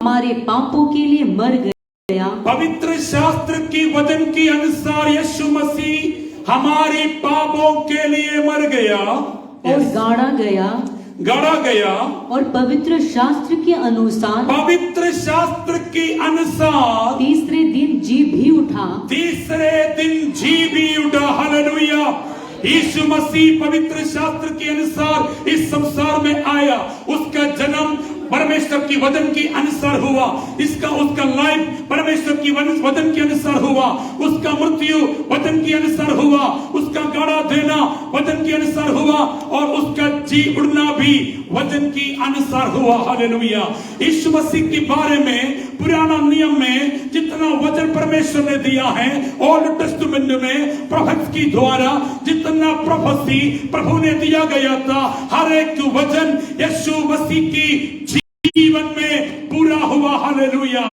हमारे पापों के लिए मर गया। पवित्र शास्त्र की वचन के अनुसार यीशु मसीह हमारे पापों के लिए मर गया और गाड़ा गया और पवित्र शास्त्र के अनुसार तीसरे दिन जी भी उठा। हालेलुया। यीशु मसीह पवित्र शास्त्र के अनुसार इस संसार में आया। उसका जन्म परमेश्वर की वचन के अनुसार हुआ। उसका लाइफ परमेश्वर की वचन के अनुसार हुआ। उसका मृत्यु वचन के अनुसार हुआ। उसका गाड़ा देना वचन के अनुसार हुआ और उसका जी उड़ना भी वचन के अनुसार हुआ। हालेलुया। यीशु मसीह के बारे में पुराना नियम में जितना वचन परमेश्वर ने दिया है, ओल्ड टेस्टामेंट में प्रोफेट्स के द्वारा जितना प्रोफेसी प्रभु ने दिया गया था, हर एक वचन यीशु मसीह की जीवन में पूरा हुआ। हालेलुया।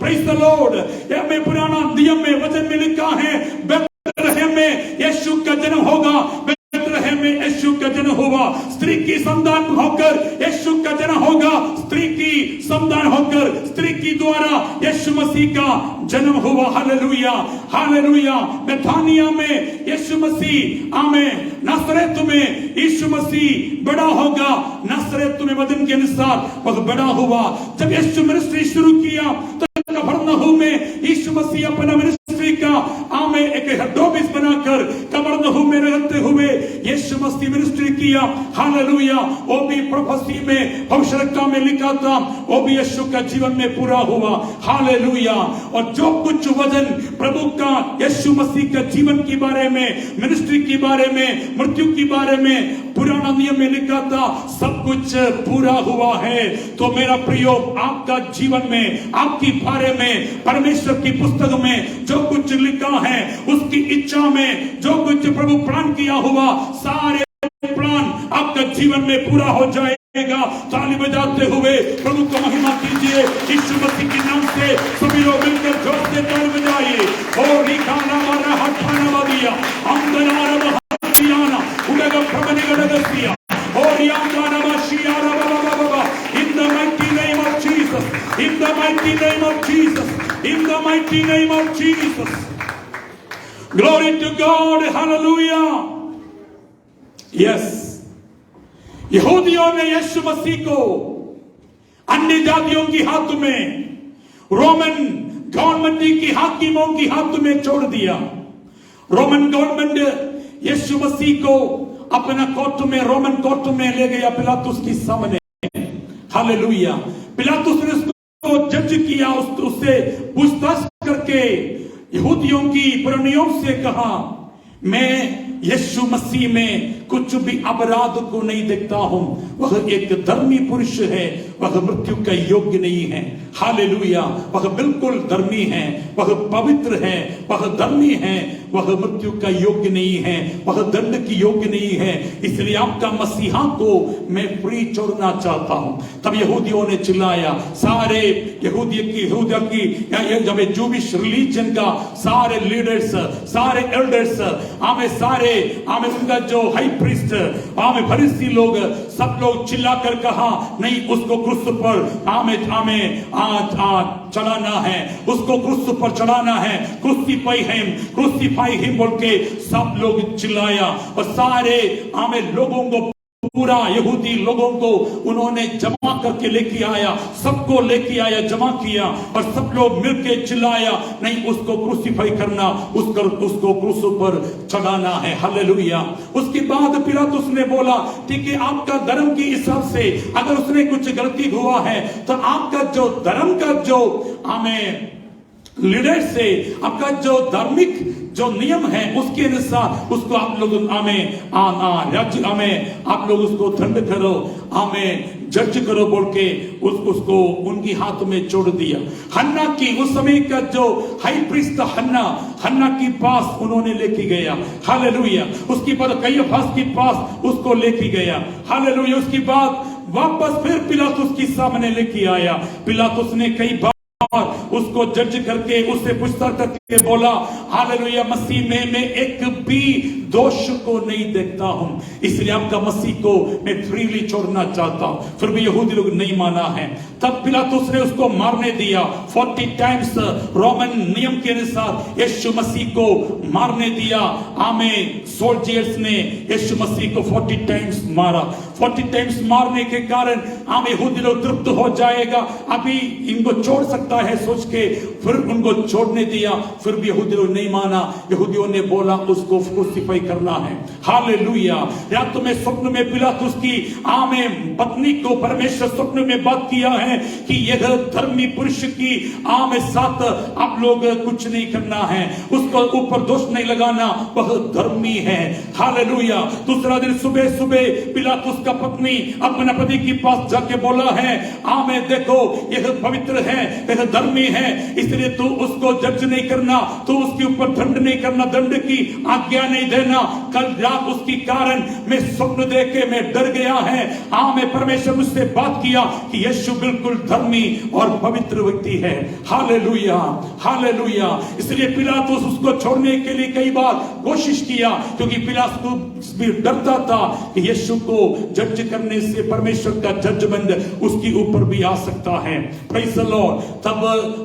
Praise the Lord. हमें पुराना नियम में वचन में लिखा है बेथलेहम में यीशु का जन्म होगा। बेथलेहम में यीशु का जन्म हुआ। स्त्री की संतान होकर यीशु का जन्म होगा। स्त्री की संतान होकर स्त्री की द्वारा यीशु मसीह का जन्म हुआ। हालेलुया। हालेलुया। बेथानिया में यीशु मसीह आमेन। नासरेत में यीशु मसीह बड़ा होगा। नासरेत में वचन के अनुसार वह बड़ा हुआ। जब यीशु मिनिस्ट्री शुरू किया तो कफरनहूम में यीशु मसीह अपना मिनिस्ट्री का आमेन एक हेड ऑफिस बनाकर कफरनहूम में रहते हुए यीशु मसीह मिनिस्ट्री किया। हालेलुया। वो भी प्रोफेसी में भविष्यवाणी में लिखा था, वो भी यीशु का जीवन में पूरा हुआ। हालेलुया। और जो कुछ वचन प्रभु का यीशु मसीह का जीवन के बारे में, मिनिस्ट्री के बारे में, मृत्यु के बारे में पुराना नियम में लिखा था, सब कुछ पूरा हुआ है। तो मेरा प्रियो, आपका जीवन में, आपकी बारे में परमेश्वर की पुस्तक में जो कुछ लिखा है, उसकी इच्छा में जो कुछ प्रभु प्लान किया हुआ, सारे प्लान आपका जीवन में पूरा हो जाएगा। ताली बजाते हुए प्रभु को महिमा कीजिए। यीशु मसीह के नाम से सभी लोग मिलकर जोर से ताली बजाइए। और निकाला मारा हठाना वादिया अंदर उड़ेगा प्रबंधक और यादाना माशियारा बाबा। In the mighty name of Jesus. In the mighty name of Jesus. In the mighty name of Jesus. Glory to God. Hallelujah. Yes. यहूदियों ने यीशु मसीह को अन्य जातियों की हाथ में, रोमन गवर्नमेंट की हाकिमों की हाथ में छोड़ दिया। रोमन गवर्नमेंट यीशु मसीह को अपना कोर्ट में, रोमन कोर्ट में ले गया पिलातुस के सामने। हालेलुया। पिलातुस ने उसको जज किया, उससे पूछताछ करके यहूदियों की पुरानियों से कहा, मैं यीशु मसीह में कुछ भी अपराध को नहीं देखता हूं। वह एक धर्मी पुरुष है, वह मृत्यु का योग्य नहीं है। हालेलुया। वह बिल्कुल धर्मी है, वह पवित्र है, वह धर्मी है, वह मृत्यु का योग्य नहीं है, वह दंड की योग्य नहीं है। इसलिए आपका मसीहा को मैं फ्री छोड़ना चाहता हूं। तब यहूदियों ने चिल्लाया, सारे यहूदिया की जब जूबिश रिलीजन का सारे लीडर्स, सारे एल्डर्स, सारे उनका जो हाई प्रीस्ट, फरीसी लोग, सब लोग चिल्लाकर कहा, नहीं, उसको क्रूस पर चढ़ाना है, उसको क्रूस पर चढ़ाना है, क्रूसीफाई हिम बोल के सब लोग चिल्लाया। और सारे लोगों को, पूरा यहूदी लोगों को उन्होंने जमा करके लेके आया, सबको लेके आया, जमा किया और सब लोग मिलके चिल्लाया, नहीं, उसको क्रूसीफाई करना, उसको क्रूस पर चढ़ाना है। हालेलुया। उसके बाद पिलातुस ने बोला, ठीक है, आपका धर्म के हिसाब से अगर उसने कुछ गलती हुआ है तो आपका जो धर्म का जो लीडर से आपका जो धार्मिक जो नियम है उसके अनुसार उसको आप लोग आप लोग उसको दंड करो, जज करो बोल के उसको उनकी हाथ में छोड़ दिया। हन्ना की उस समय का जो हाई प्रीस्ट था, हन्ना के पास उन्होंने लेके गया। हालेलुया। उसके बाद कैफास के पास उसको लेके गया। हालेलुया। उसके बाद वापस फिर पिलातुस के सामने लेके आया। पिलातुस ने कई बार और उसको जज करके उससे पूछताछ करके बोला, हालेलुया, मसीह में मैं एक भी दोष को नहीं देखता हूं, इसलिए आपका मसीह को मैं फ्रीली छोड़ना चाहता हूं। फिर भी यहूदी लोग नहीं माना है। तब पिलातुस ने उसको मारने दिया। 40 टाइम्स रोमन नियम के अनुसार यीशु मसीह को मारने दिया। आमेन। सोल्जर्स ने यीशु मसीह को 40 टाइम्स मारा। 40 टाइम्स मारने के कारण आम यहूदी लोग तृप्त हो जाएगा, अभी इनको छोड़ सकता है सोच के फिर उनको छोड़ने दिया। फिर भी यहूदी लोग नहीं माना। यहूदियों ने बोला उसको क्रूसिफाई करना है। हालेलुया। या तो मैं स्वप्न में पिलातुस की आमेन पत्नी को परमेश्वर स्वप्न में बात किया है कि यह धर्मी पुरुष की आमेन साथ आप लोग कुछ नहीं करना है, उसको ऊपर दोष नहीं लगाना, वह धर्मी है। हालेलुया। दूसरा दिन सुबह सुबह पिलातुस का पत्नी अपने पति के पास जाके बोला है, आमेन देखो यह पवित्र है, यह धर्मी है, इसलिए तू उसको जज नहीं करना, तू उसके ऊपर दंड नहीं करना, दंड की आज्ञा नहीं देना। कल रात उसकी कारण मैं स्वप्न देख के मैं डर गया है। आमेन। परमेश्वर मुझसे बात किया कि यीशु बिल्कुल धर्मी और पवित्र व्यक्ति है। Hallelujah, hallelujah. इसलिए पिलातुस उसको छोड़ने के लिए कई बार कोशिश किया, क्योंकि पिलातुस भी डरता था कि यीशु को जज करने से परमेश्वर का जजमेंट उसके ऊपर भी आ सकता है। Praise the Lord. तब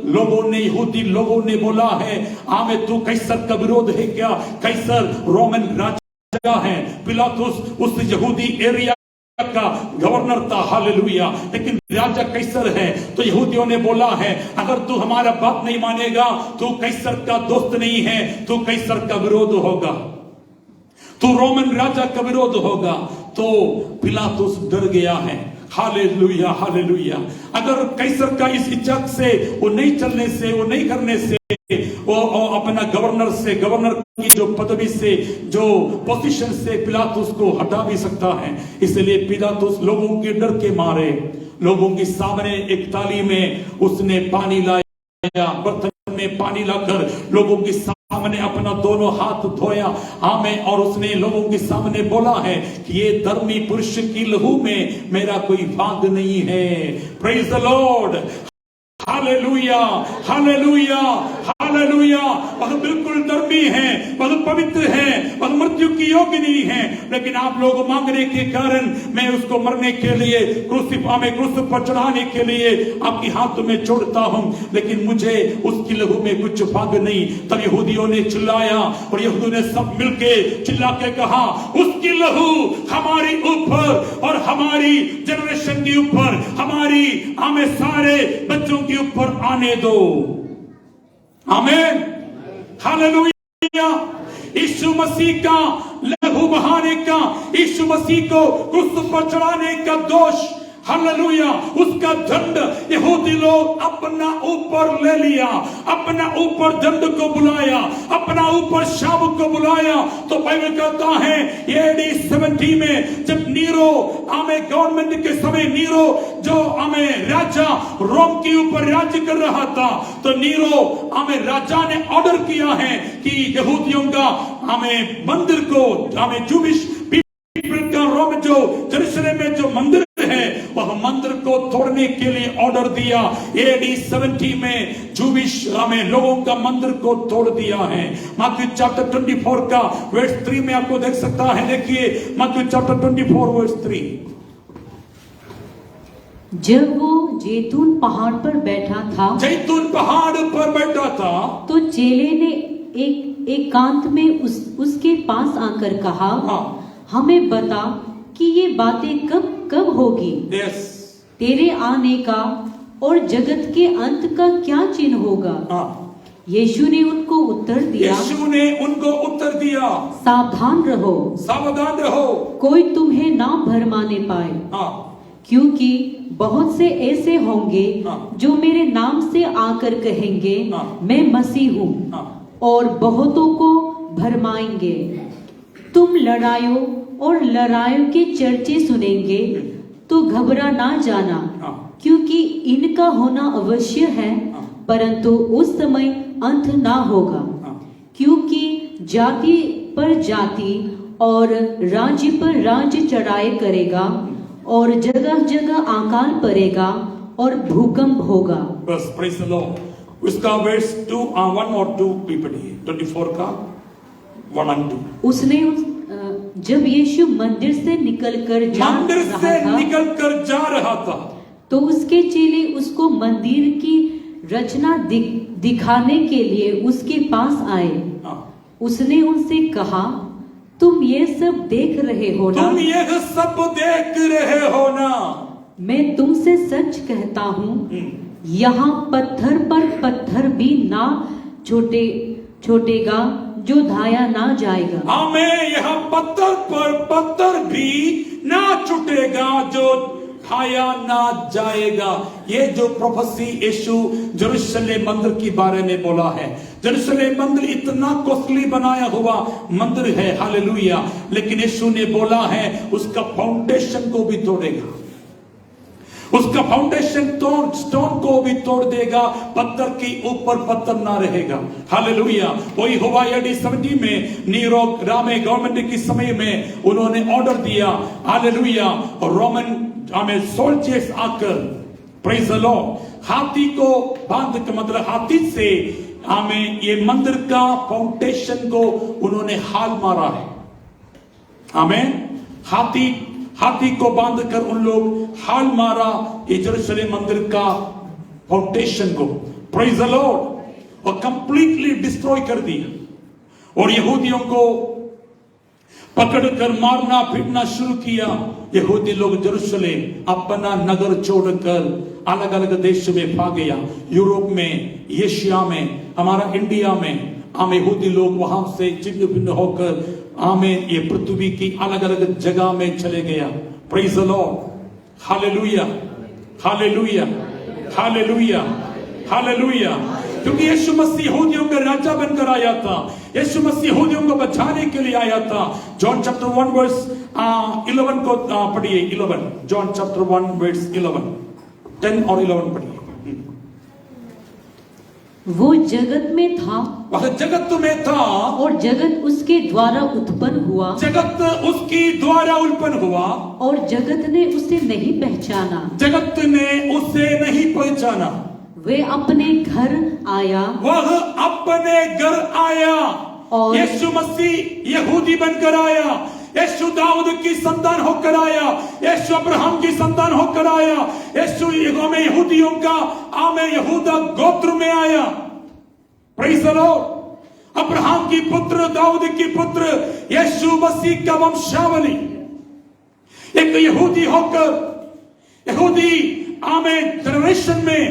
लोगों ने, यहूदी लोगों ने बोला है, आमेन तू कैसर का विरोध है क्या? कैसर रोमन राजा है। पिलातुस उस यहूदी एरिया का गवर्नर था। हालेलुया। लेकिन राजा कैसर है। तो यहूदियों ने बोला है, अगर तू हमारा बात नहीं मानेगा, तू कैसर का दोस्त नहीं है, तू कैसर का विरोध होगा, तू रोमन राजा का विरोध होगा। तो पिलातुस डर गया है। Hallelujah, hallelujah. अगर कैसर का इस इच्छा से वो नहीं चलने से, वो नहीं करने से, वो अपना गवर्नर से, गवर्नर की जो पदवी से, जो पोजीशन से पिलातुस को हटा भी सकता है। इसलिए पिलातुस लोगों के डर के मारे लोगों के सामने एक थाली में उसने पानी लाया, बर्तन में पानी लाकर लोगों के सामने अपना दोनों हाथ धोया। आमेन। और उसने लोगों के सामने बोला है कि ये धर्मी पुरुष की लहू में मेरा कोई भाग नहीं है। Praise the lord. Hallelujah, hallelujah, hallelujah. वह बिल्कुल धर्मी है, वह पवित्र है, वह मृत्यु की योग्य नहीं है, लेकिन आप लोग मांगने के कारण मैं उसको मरने के लिए क्रूस पर चढ़ाने के लिए आपके हाथ में छोड़ता हूं, लेकिन मुझे उसकी लहू में कुछ भाग नहीं। तब यहूदियों ने चिल्लाया और यहूदियों ने सब मिलके चिल्ला के कहा, उसकी लहू हमारी ऊपर और हमारी जनरेशन के ऊपर, हमारी हमें सारे बच्चों के ऊपर आने दो। आमीन। हालेलुया। यीशु मसीह का लहू बहाने का, यीशु मसीह को क्रूस पर चढ़ाने का दोष, हालेलुया, उसका दंड यहूदी लोग अपना ऊपर ले लिया, अपना ऊपर दंड को बुलाया, अपना ऊपर शाम को बुलाया। तो बाइबल कहता है AD 70 में जब नीरो हमें गवर्नमेंट के समय, नीरो जो हमें राजा रोम के ऊपर राज्य कर रहा था, तो नीरो हमें राजा ने ऑर्डर किया है कि यहूदियों का हमें मंदिर को, हमें जूविश पीपल का रोम जो यरूशलेम में जो मंदिर है, वह मंदिर को तोड़ने के लिए ऑर्डर दिया। AD 70 में जूविश हमें लोगों का मंदिर को तोड़ दिया है। मत्ती चैप्टर 24 का वर्स 3 में आपको देख सकता है। देखिए मत्ती चैप्टर 24 वर्स 3। जब वो जैतून पहाड़ पर बैठा था, जैतून पहाड़ पर बैठा था, तो चेले ने एकांत में उसके पास आकर कहा, हमें बता कि ये बातें कब कब होगी? yes. तेरे आने का और जगत के अंत का क्या चिन्ह होगा? यीशु ने उनको उत्तर दिया, यीशु ने उनको उत्तर दिया, सावधान रहो, सावधान रहो, कोई तुम्हें ना भरमाने पाए। क्योंकि बहुत से ऐसे होंगे जो मेरे नाम से आकर कहेंगे, मैं मसीह हूँ, और बहुतों को भरमाएंगे। तुम लड़ाइयों और लड़ाइयों के चर्चे सुनेंगे, तो घबरा ना जाना, क्योंकि इनका होना अवश्य है, परंतु उस समय अंत ना होगा। क्योंकि जाति पर जाति और राज्य पर राज्य चढ़ाई करेगा, और जगह जगह अकाल पड़ेगा, और भूकंप होगा। बस प्रेज द लॉर्ड। उसका वर्स 1 और 2 भी पढ़िए, 24 का 1 और 2। उसने जब यीशु मंदिर से निकलकर जा रहा था तो उसके चेले उसको मंदिर की रचना दिखाने के लिए उसके पास आए। उसने उनसे कहा, तुम ये सब देख रहे हो ना? तुम ये सब देख रहे हो ना? मैं तुमसे सच कहता हूँ, यहाँ पत्थर पर पत्थर भी ना छूटेगा जो ढाया ना जाएगा। आमीन। यहाँ पत्थर पर पत्थर भी ना छूटेगा जो ढाया ना जाएगा। ये जो प्रोफेसी यीशु यरूशलेम मंदिर के बारे में बोला है। यरूशलेम मंदिर इतना कॉस्टली बनाया हुआ मंदिर है, हालेलुया। लेकिन यीशु ने बोला है उसका फाउंडेशन को भी तोड़ेगा, उसका फाउंडेशन स्टोन को भी तोड़ देगा, पत्थर के ऊपर पत्थर ना रहेगा, हालेलुया। वही हुआ AD 70 में नीरो रामे गवर्नमेंट के समय में उन्होंने ऑर्डर दिया, हालेलुया। और रोमन सोल्जर्स आकर, प्रेज द लॉर्ड, हाथी को बांध के, मतलब हाथी से ये मंदिर का फाउंडेशन को उन्होंने हाल मारा है। आमीन। हाथी को बांधकर उन लोग हाल मारा यरूशलेम मंदिर का फाउंडेशन को, प्रेज द लॉर्ड, और कंप्लीटली डिस्ट्रॉय कर दिया। और यहूदियों को पकड़कर मारना पीटना शुरू किया। यहूदी लोग यरूशलेम अपना नगर छोड़कर अलग अलग देश में भाग गया। यूरोप में, एशिया में, हमारा इंडिया में, हम यहूदी लोग वहां से चिन्ह भिन्न होकर आमीन ये पृथ्वी की अलग अलग जगह में चले गया। Praise the lord, hallelujah, hallelujah, hallelujah, hallelujah. क्योंकि यीशु मसीह यहूदियों का राजा बनकर आया था, यीशु मसीह यहूदियों को बचाने के लिए आया था। जॉन चैप्टर 1 वर्स 11 को पढ़िए, 11, जॉन चैप्टर 1 वर्स 11, 10 और 11 पढ़िए। वो जगत में था, वह जगत में था, और जगत उसके द्वारा उत्पन्न हुआ, जगत उसके द्वारा उत्पन्न हुआ, और जगत ने उसे नहीं पहचाना, जगत ने उसे नहीं पहचाना। वे अपने घर आया, वह अपने घर आया, और यीशु मसीह यहूदी बनकर आया, यीशु दाऊद की संतान होकर आया, यीशु अब्राहम की संतान होकर आया, यीशु यहूदियों का यहूदा गोत्र में आया। Praise the Lord. अब्राहम की पुत्र, दाऊद की पुत्र, यीशु मसीह का वंशावली, एक यहूदी होकर, यहूदी जनरेशन में,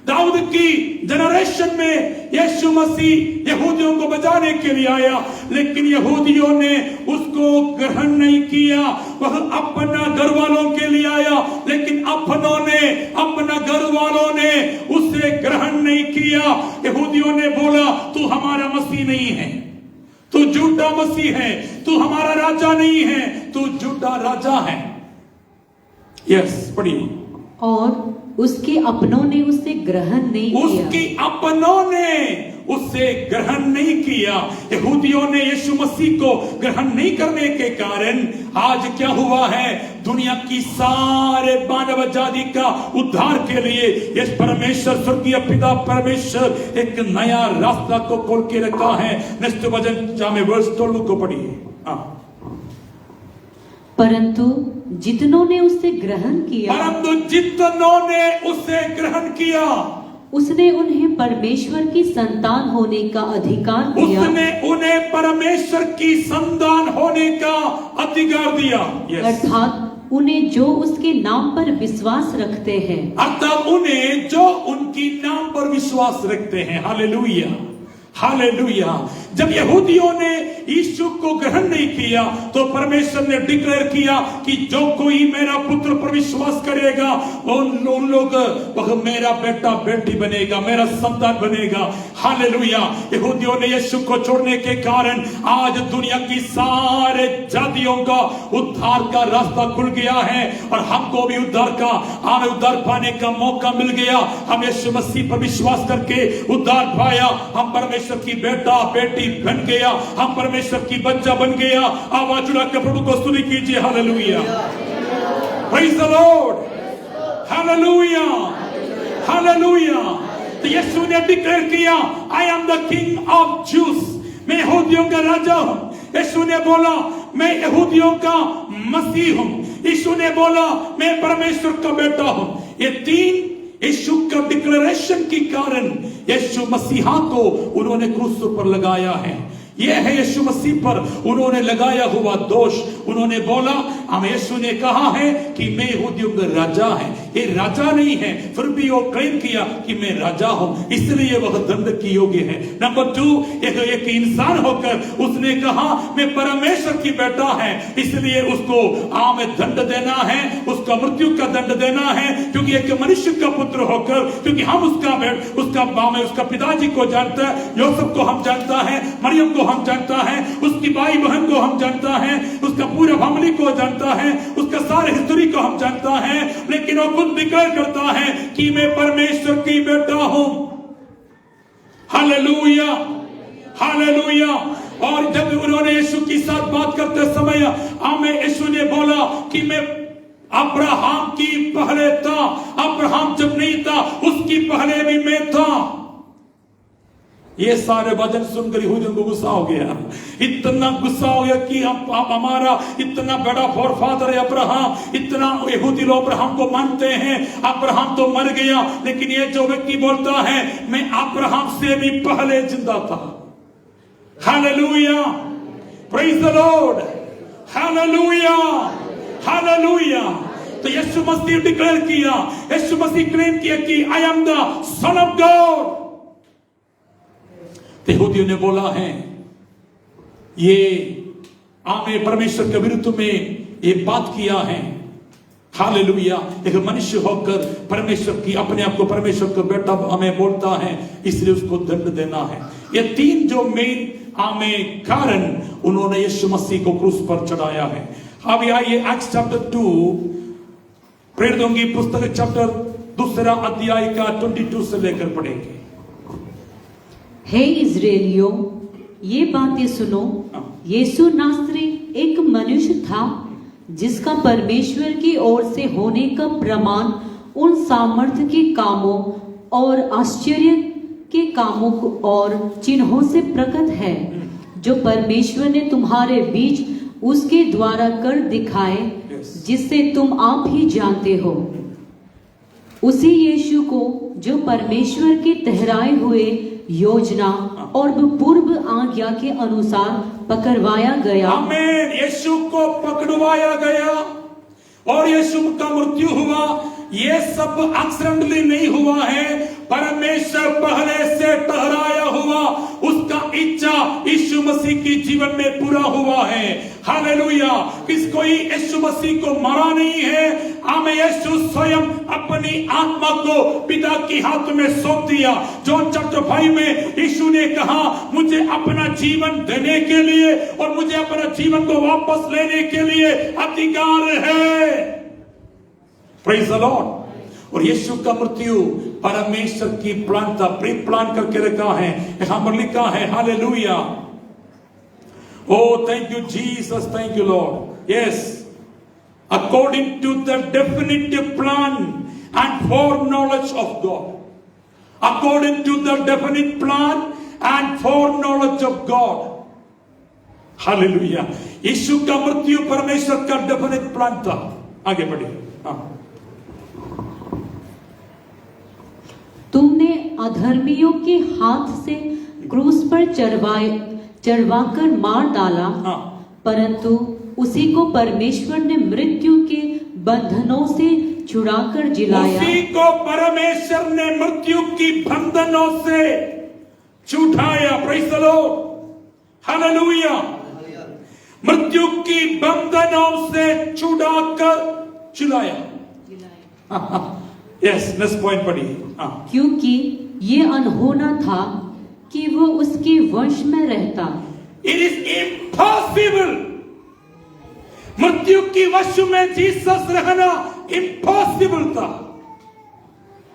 दाऊद की जनरेशन में यीशु मसीह यहूदियों को बचाने के लिए आया। लेकिन यहूदियों ने उसको ग्रहण नहीं किया। वह अपना घर वालों के लिए आया, लेकिन अपना घर वालों ने उसे ग्रहण नहीं किया। यहूदियों ने बोला, तू हमारा मसीह नहीं है, तू झूठा मसीह है, तू हमारा राजा नहीं है, तू झूठा राजा है। यस, पढ़िए। और उसके अपनों ने उसे ग्रहण नहीं किया, उसके अपनों ने उसे ग्रहण नहीं किया। यहूदियों ने यीशु मसीह को ग्रहण नहीं करने के कारण आज क्या हुआ है, दुनिया की सारे मानव जाति का उद्धार के लिए यस परमेश्वर, स्वर्गीय पिता परमेश्वर एक नया रास्ता को खोल के रखा है। नेक्स्ट वचन में वर्स 12 को पढ़िए। परंतु जितनों ने उसे ग्रहण किया, उसने उन्हें परमेश्वर की संतान होने का अधिकार दिया, उसने उन्हें परमेश्वर की संतान होने का अधिकार दिया। अर्थात उन्हें जो उसके नाम पर विश्वास रखते हैं, अर्थात उन्हें जो उनकी नाम पर विश्वास रखते हैं। Hallelujah, hallelujah. जब यहूदियों ने यीशु को ग्रहण नहीं किया तो परमेश्वर ने डिक्लेयर किया कि जो कोई मेरा पुत्र पर विश्वास करेगा उन लोग वह मेरा बेटा बेटी बनेगा, मेरा संतान बनेगा। हालेलुया। यहूदियों ने यीशु को छोड़ने के कारण आज दुनिया की सारे जातियों का उद्धार का रास्ता खुल गया है और हमको भी उद्धार पाने का मौका मिल गया। हम यीशु मसीह पर विश्वास करके उद्धार पाया, हम परमेश्वर की बेटा बेटी बन गया, हम परमेश्वर की बच्चा बन गया। आवाज उठाकर प्रभु को स्तुति कीजिए। Hallelujah, praise the lord, hallelujah. Hallelujah. तो यीशु ने डिक्लेयर किया, I am the king of juice, मैं यहूदियों का राजा हूं। यीशु ने बोला, मैं यहूदियों का मसीह हूं। यीशु ने बोला, मैं परमेश्वर का बेटा हूं। ये तीन यीशु का डिक्लेरेशन के कारण यीशु मसीहा को उन्होंने क्रूस पर लगाया है। यह है यीशु मसीह पर उन्होंने लगाया हुआ दोष। उन्होंने बोला, हम यीशु ने कहा है कि मैं यहूदियों का राजा है। ये राजा नहीं है, फिर भी वो क्लेम किया कि मैं राजा हूं, इसलिए वह दंड की योग्य है। नंबर 2, एक इंसान होकर उसने कहा मैं परमेश्वर की बेटा है, इसलिए उसको हमें दंड देना है, उसका मृत्यु का दंड देना है, क्योंकि एक मनुष्य का पुत्र होकर, क्योंकि हम उसका पिताजी को जानता है, यूसुफ को हम जानता है, मरियम को हम जानता है, उसकी भाई बहन को हम जानता है, उसका पूरा फैमिली को जानता है, उसका सारे हिस्ट्री को हम जानता है, लेकिन वो खुद डिक्लेयर करता है कि मैं परमेश्वर की बेटा हूं। Hallelujah, hallelujah. और जब उन्होंने यीशु के साथ बात करते समय हमें यीशु ने बोला कि मैं अब्राहम की पहले था, अब्राहम जब नहीं था उसकी पहले भी मैं था। ये सारे वचन सुनकर यहूदियों को गुस्सा हो गया, इतना गुस्सा हो गया कि हमारा इतना बड़ा फोरफादर है अब्राहम, इतना यहूदी लोग अब्राहम को मानते हैं, अब्राहम तो मर गया, लेकिन ये जो व्यक्ति बोलता है मैं अब्राहम से भी पहले जिंदा था। Hallelujah, praise the lord, hallelujah, hallelujah. तो यीशु मसीह डिक्लेयर किया, यीशु मसीह क्लेम किया कि I am the son of God. यहूदियों ने बोला है ये हमें परमेश्वर के विरुद्ध में ये बात किया है। हालेलुया। एक मनुष्य होकर परमेश्वर की अपने आप को परमेश्वर का बेटा हमें बोलता है, इसलिए उसको दंड देना है। ये तीन जो मेन हमें कारण उन्होंने यीशु मसीह को क्रूस पर चढ़ाया है। अब आइए एक्ट्स चैप्टर 2, प्रेरितों की पुस्तक चैप्टर 2 अध्याय का 22 से लेकर पढ़ेंगे। हे इज़राइलियों, ये बातें सुनो। यीशु नासरी एक मनुष्य था जिसका परमेश्वर की ओर से होने का प्रमाण उन सामर्थ्य के कामों और आश्चर्य के कामों और चिन्हों से प्रकट है जो परमेश्वर ने तुम्हारे बीच उसके द्वारा कर दिखाए, जिससे तुम आप ही जानते हो। उसी यीशु को जो परमेश्वर के ठहराए हुए योजना और पूर्व आज्ञा के अनुसार पकड़वाया गया। आमीन। यीशु को पकड़वाया गया और यीशु का मृत्यु हुआ। ये सब एक्सीडेंटली नहीं हुआ है, परमेश्वर पहले से ठहराया हुआ उसका इच्छा यीशु मसीह के जीवन में पूरा हुआ है। हालेलुया। किसको यीशु मसीह को मरा नहीं है, हमें यीशु स्वयं अपनी आत्मा को पिता के हाथ में सौंप दिया। जॉन चैप्टर 5 में यीशु ने कहा मुझे अपना जीवन देने के लिए और मुझे अपना जीवन को वापस लेने के लिए अधिकार है। Praise the Lord. और यीशु का मृत्यु परमेश्वर की प्लान था, प्री प्लान करके रखा है, यहां पर लिखा है। Hallelujah. Oh, thank you, Jesus. Thank you, Lord. Yes. According to the definitive plan and foreknowledge of God. According to the definite plan and foreknowledge of God. Hallelujah. यीशु का मृत्यु परमेश्वर का डेफिनेट प्लान था। आगे बढ़िए। तुमने अधर्मियों के हाथ से क्रूस पर चढ़वाकर मार डाला, परंतु उसी को परमेश्वर ने मृत्यु के बंधनों से छुड़ाकर जिलाया। उसी को परमेश्वर ने मृत्यु की बंधनों से छुड़ाया। Praise the lord. हालेलुया। मृत्यु की बंधनों से छुड़ाकर जिलाया। यस, नेक्स्ट पॉइंट पढ़िए। क्योंकि ये अनहोना था कि वो उसके वश में रहता। It is impossible. मृत्यु की वश में जीसस रहना इम्पॉसिबल था।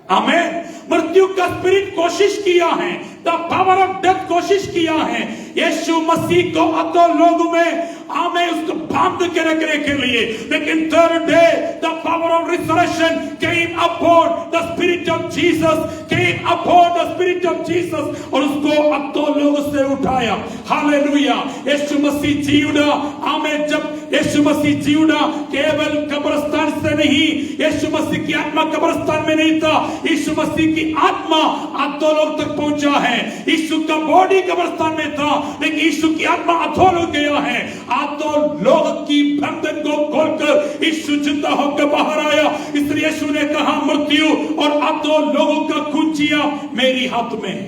आमीन। मृत्यु का स्पिरिट कोशिश किया है, द पावर ऑफ डेथ कोशिश किया है, यीशु मसीह को अतो लोगों में हमें उसको बांध के रखने के लिए। लेकिन third day the power of resurrection came upon the spirit of Jesus, came upon the spirit of Jesus और उसको अतो लोगों से उठाया। हालेलुया। यीशु मसीह जी उठा। हमें जब यीशु मसीह जी उठा, केवल कब्रिस्तान से नहीं, यीशु मसीह की आत्मा कब्रिस्तान में नहीं था, यीशु मसीह की आत्मा अधोलोक तक पहुंचा है। यीशु का बॉडी कब्रिस्तान में था, लेकिन यीशु की आत्मा अधोलोक गया है। अधोलोक की बंधन को खोलकर यीशु जिंदा होकर बाहर आया। इसलिए यीशु ने कहा, मृत्यु और अधोलोकों का कुंजिया मेरी हाथ में है।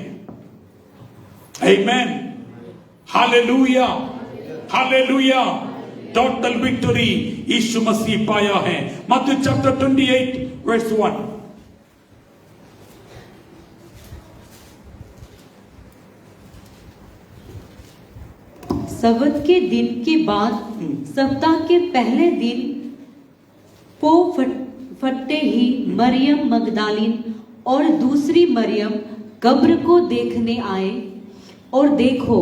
Amen. Hallelujah, hallelujah. Total victory Yeshu Masih पाया है। मत्ती चैप्टर 28 वर्स 1। सबत के दिन के बाद सप्ताह के पहले दिन पो फटते ही मरियम मगदलीन और दूसरी मरियम कब्र को देखने आए, और देखो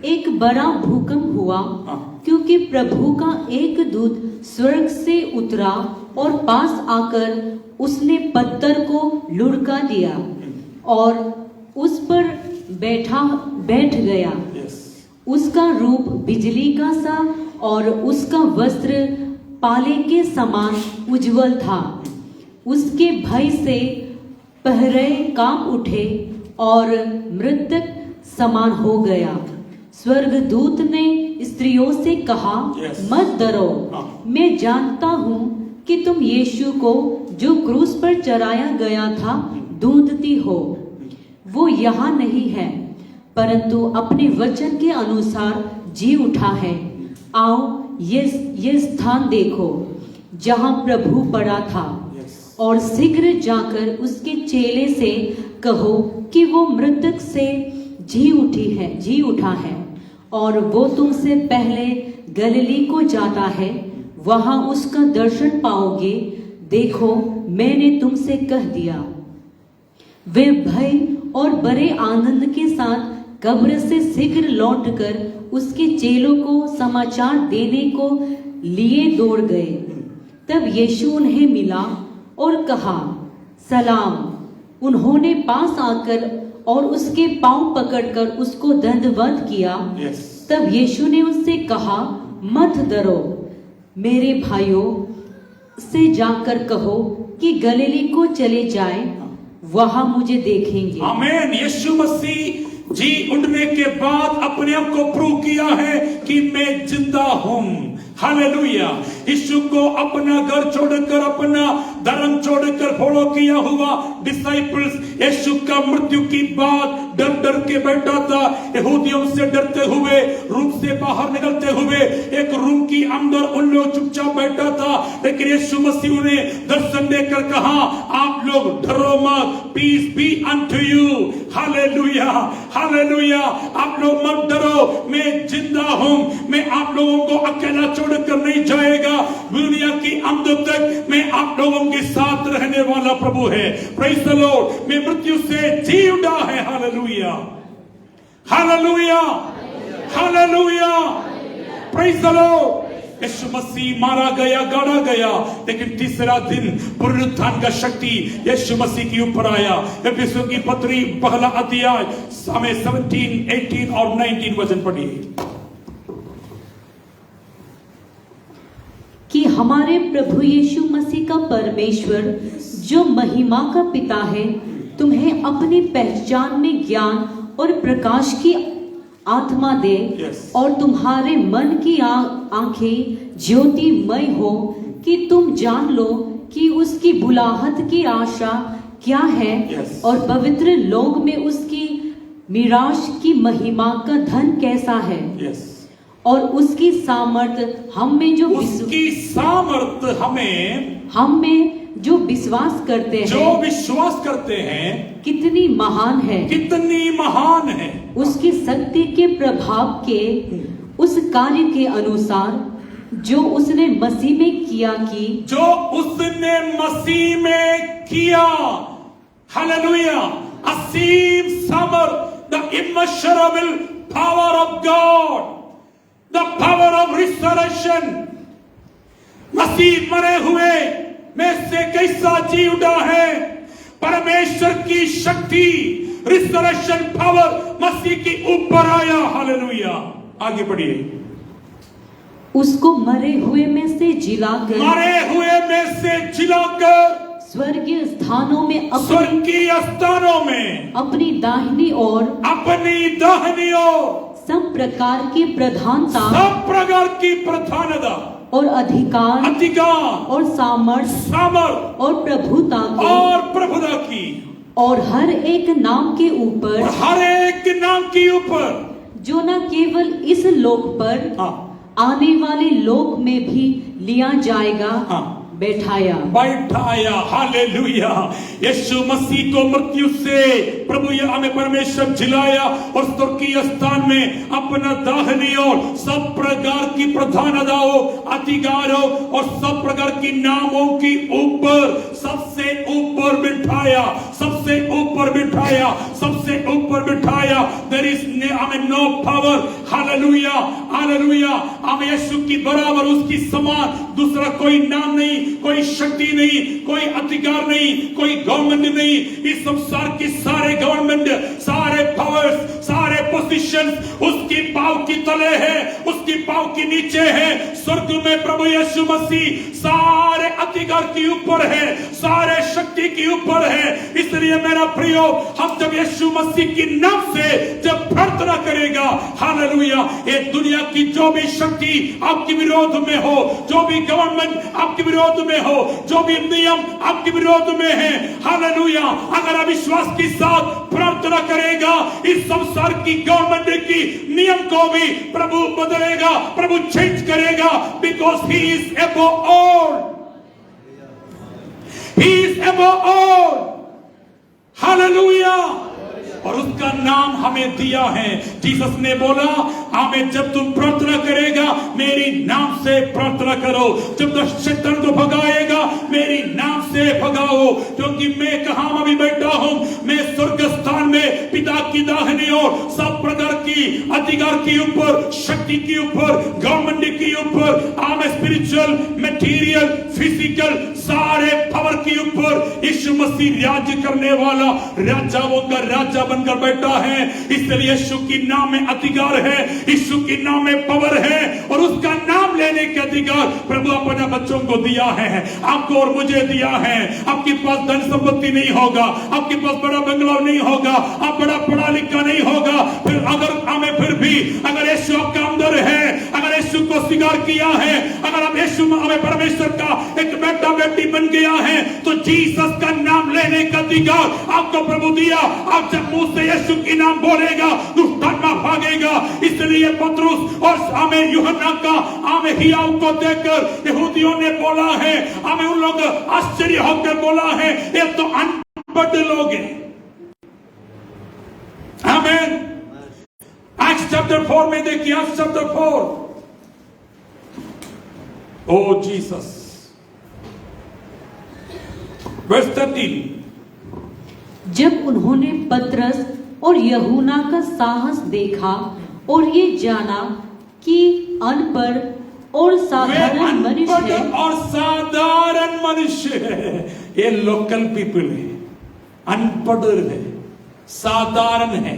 एक बड़ा भूकंप हुआ, क्योंकि प्रभु का एक दूत स्वर्ग से उतरा और पास आकर उसने पत्थर को लुढ़का दिया और उस पर बैठ गया। उसका रूप बिजली का सा और उसका वस्त्र पाले के समान उज्जवल था। उसके भय से पहरे कांप उठे और मृतक समान हो गया। स्वर्गदूत ने स्त्रियों से कहा, मत डरो, मैं जानता हूँ कि तुम यीशु को जो क्रूस पर चढ़ाया गया था ढूंढती हो। वो यहाँ नहीं है, परंतु अपने वचन के अनुसार जी उठा है। आओ ये स्थान देखो जहाँ प्रभु पड़ा था, और शीघ्र जाकर उसके चेले से कहो कि वो मृतक से जी उठा है, और वो तुमसे पहले गलीली को जाता है, वहां उसका दर्शन पाओगे। देखो मैंने तुमसे कह दिया। वे भय और बड़े आनंद के साथ कब्र से शीघ्र लौटकर उसके चेलों को समाचार देने को लिए दौड़ गए। तब यीशु उन्हें मिला और कहा, सलाम। उन्होंने पास आकर और उसके पांव पकड़कर उसको दंडवत किया। तब यीशु ने उससे कहा, मत डरो, मेरे भाइयों से जाकर कहो कि गलीली को चले जाए, वहां मुझे देखेंगे। आमीन। यीशु मसीह जी उठने के बाद अपने आप को प्रूव किया है कि मैं जिंदा हूं। हालेलुया। यीशु को अपना घर छोड़कर, अपना धर्म छोड़कर फॉलो किया हुआ डिसाइपल्स यीशु का मृत्यु की बाद डर डर के बैठा था। यहूदियों से डरते हुए, रूम से बाहर निकलते हुए एक रूम की अंदर उन लोग चुपचाप बैठा था। लेकिन यीशु मसीह ने दर्शन देकर कहा, आप लोग डरो मत, peace be unto you. Hallelujah, hallelujah. आप लोग मत डरो, मैं जिंदा हूं, मैं आप लोगों को अकेला छोड़कर नहीं जाएगा। दुनिया की अंत तक मैं आप लोगों के साथ रहने वाला प्रभु है। Praise the lord. मैं मृत्यु से जी उठा है। Hallelujah, hallelujah, hallelujah. Praise the lord. Yeshu Masih मारा गया, गाड़ा गया, लेकिन तीसरा दिन पुनरुत्थान का शक्ति यीशु मसीह के ऊपर आया। एफिसियों की पत्री पहला अध्याय हमें 17, 18 और 19 वचन पढ़िए। कि हमारे प्रभु यीशु मसीह का परमेश्वर जो महिमा का पिता है, तुम्हें अपनी पहचान में ज्ञान और प्रकाश की आत्मा दे, और तुम्हारे मन की आंखें ज्योतिमय हो, कि तुम जान लो कि उसकी बुलाहट की आशा क्या है, और पवित्र लोग में उसकी मिरास की महिमा का धन कैसा है, और उसकी सामर्थ हम में जो विश्वास करते हैं, कितनी महान है, कितनी महान है। उसकी शक्ति के प्रभाव के उस कार्य के अनुसार जो उसने मसीह में किया। हालेलुया। असीम सामर्थ, the immeasurable power of God, the power of resurrection. मसीह मरे हुए में से कैसा जी उठा है, परमेश्वर की शक्ति, रिसरेक्शन पावर मसीह की ऊपर आया। हालेलुया। आगे बढ़िए। उसको मरे हुए में से जिलाकर, मरे हुए में से जिलाकर स्वर्गीय स्थानों में स्वर्गीय स्थानों में अपनी दाहिनी ओर सब प्रकार की प्रधानता, सब प्रकार की प्रधानता और अधिकार और सामर्थ और प्रभुता की और हर एक नाम के ऊपर जो न केवल इस लोक पर आने वाले लोक में भी लिया जाएगा, बैठाया। हालेलुया। यीशु मसीह को मृत्यु से प्रभु हमें परमेश्वर जिलाया और स्वर्गीय स्थान में अपना दाहिनी ओर सब प्रकार की प्रधानताओं, अधिकारों और सब प्रकार की नामों की ऊपर सबसे ऊपर बिठाया, सबसे ऊपर बिठाया, सबसे ऊपर बिठाया। There is no power, hallelujah, hallelujah. हमें यीशु की बराबर, उसकी समान दूसरा कोई नाम नहीं, कोई शक्ति नहीं, कोई अधिकार नहीं, कोई गवर्नमेंट नहीं। इस संसार की सारे गवर्नमेंट, सारे पावर्स, सारे पोजीशंस उसकी पांव की तले है, उसकी पांव के नीचे है। स्वर्ग में प्रभु यीशु मसीह सारे अधिकार के ऊपर है, सारे शक्ति के ऊपर है। इसलिए मेरा प्रियो, हम जब यीशु मसीह की नाम से जब प्रार्थना करेगा, हालेलुया, ये दुनिया की जो भी शक्ति आपके विरोध में हो, जो भी गवर्नमेंट आपके विरोध में हो, जो भी नियम आपके विरोध में है, हालेलुया, अगर आप विश्वास के साथ प्रार्थना करेगा, इस संसार की गवर्नमेंट की नियम को भी प्रभु बदलेगा, प्रभु चेंज करेगा। Because he is above all, he is above all. Hallelujah. और उसका नाम हमें दिया है। जीसस ने बोला, हमें जब तुम प्रार्थना करेगा, मेरी नाम से प्रार्थना करो। जब तो शैतान को भगाएगा, मेरी नाम से भगाओ, क्योंकि मैं कहां अभी बैठा हूं, मैं स्वर्ग स्थान में पिता की दाहिनी ओर सब प्रकार की अधिकार के ऊपर, शक्ति के ऊपर, गवर्नमेंट के ऊपर, आम स्पिरिचुअल, मटेरियल, फिजिकल, सारे पावर के ऊपर यीशु मसीह राज्य करने वाला, राजाओं का राजा बनकर बैठा है। इसलिए यीशु की नाम में अधिकार है, यीशु की नाम में पावर है, और उसका नाम लेने के अधिकार प्रभु अपने बच्चों को दिया है, आपको और मुझे दिया है। आपके पास धन संपत्ति नहीं होगा, आपके पास बड़ा बंगला नहीं होगा, आप बड़ा पढ़ा लिखा नहीं होगा, फिर अगर हमें फिर भी अगर यीशु आपका अंदर है, अगर यीशु को स्वीकार किया है, अगर आप यीशु में परमेश्वर का एक बेटा बेटी बन गया है, तो जीसस का नाम लेने का अधिकार आपको प्रभु दिया। आप जब मुंह से यीशु की नाम बोलेगा, दुष्ट आत्मा भागेगा। इसलिए पतरस और हमें यूहन्ना का हमें हियाव को देखकर यहूदियों ने बोला है, हमें उन लोग आश्चर्य होकर बोला है, ये तो अनपढ़ लोग हैं। आमीन। एक्ट्स चैप्टर 4 में देखिए, एक्ट्स चैप्टर 4। ओ जीसस, वर्स 13। जब उन्होंने पतरस और यूहन्ना का साहस देखा और ये जाना कि अनपढ़ और साधारण मनुष्य है, और साधारण मनुष्य है, ये लोकल पीपल है, अनपढ़ है, साधारण है,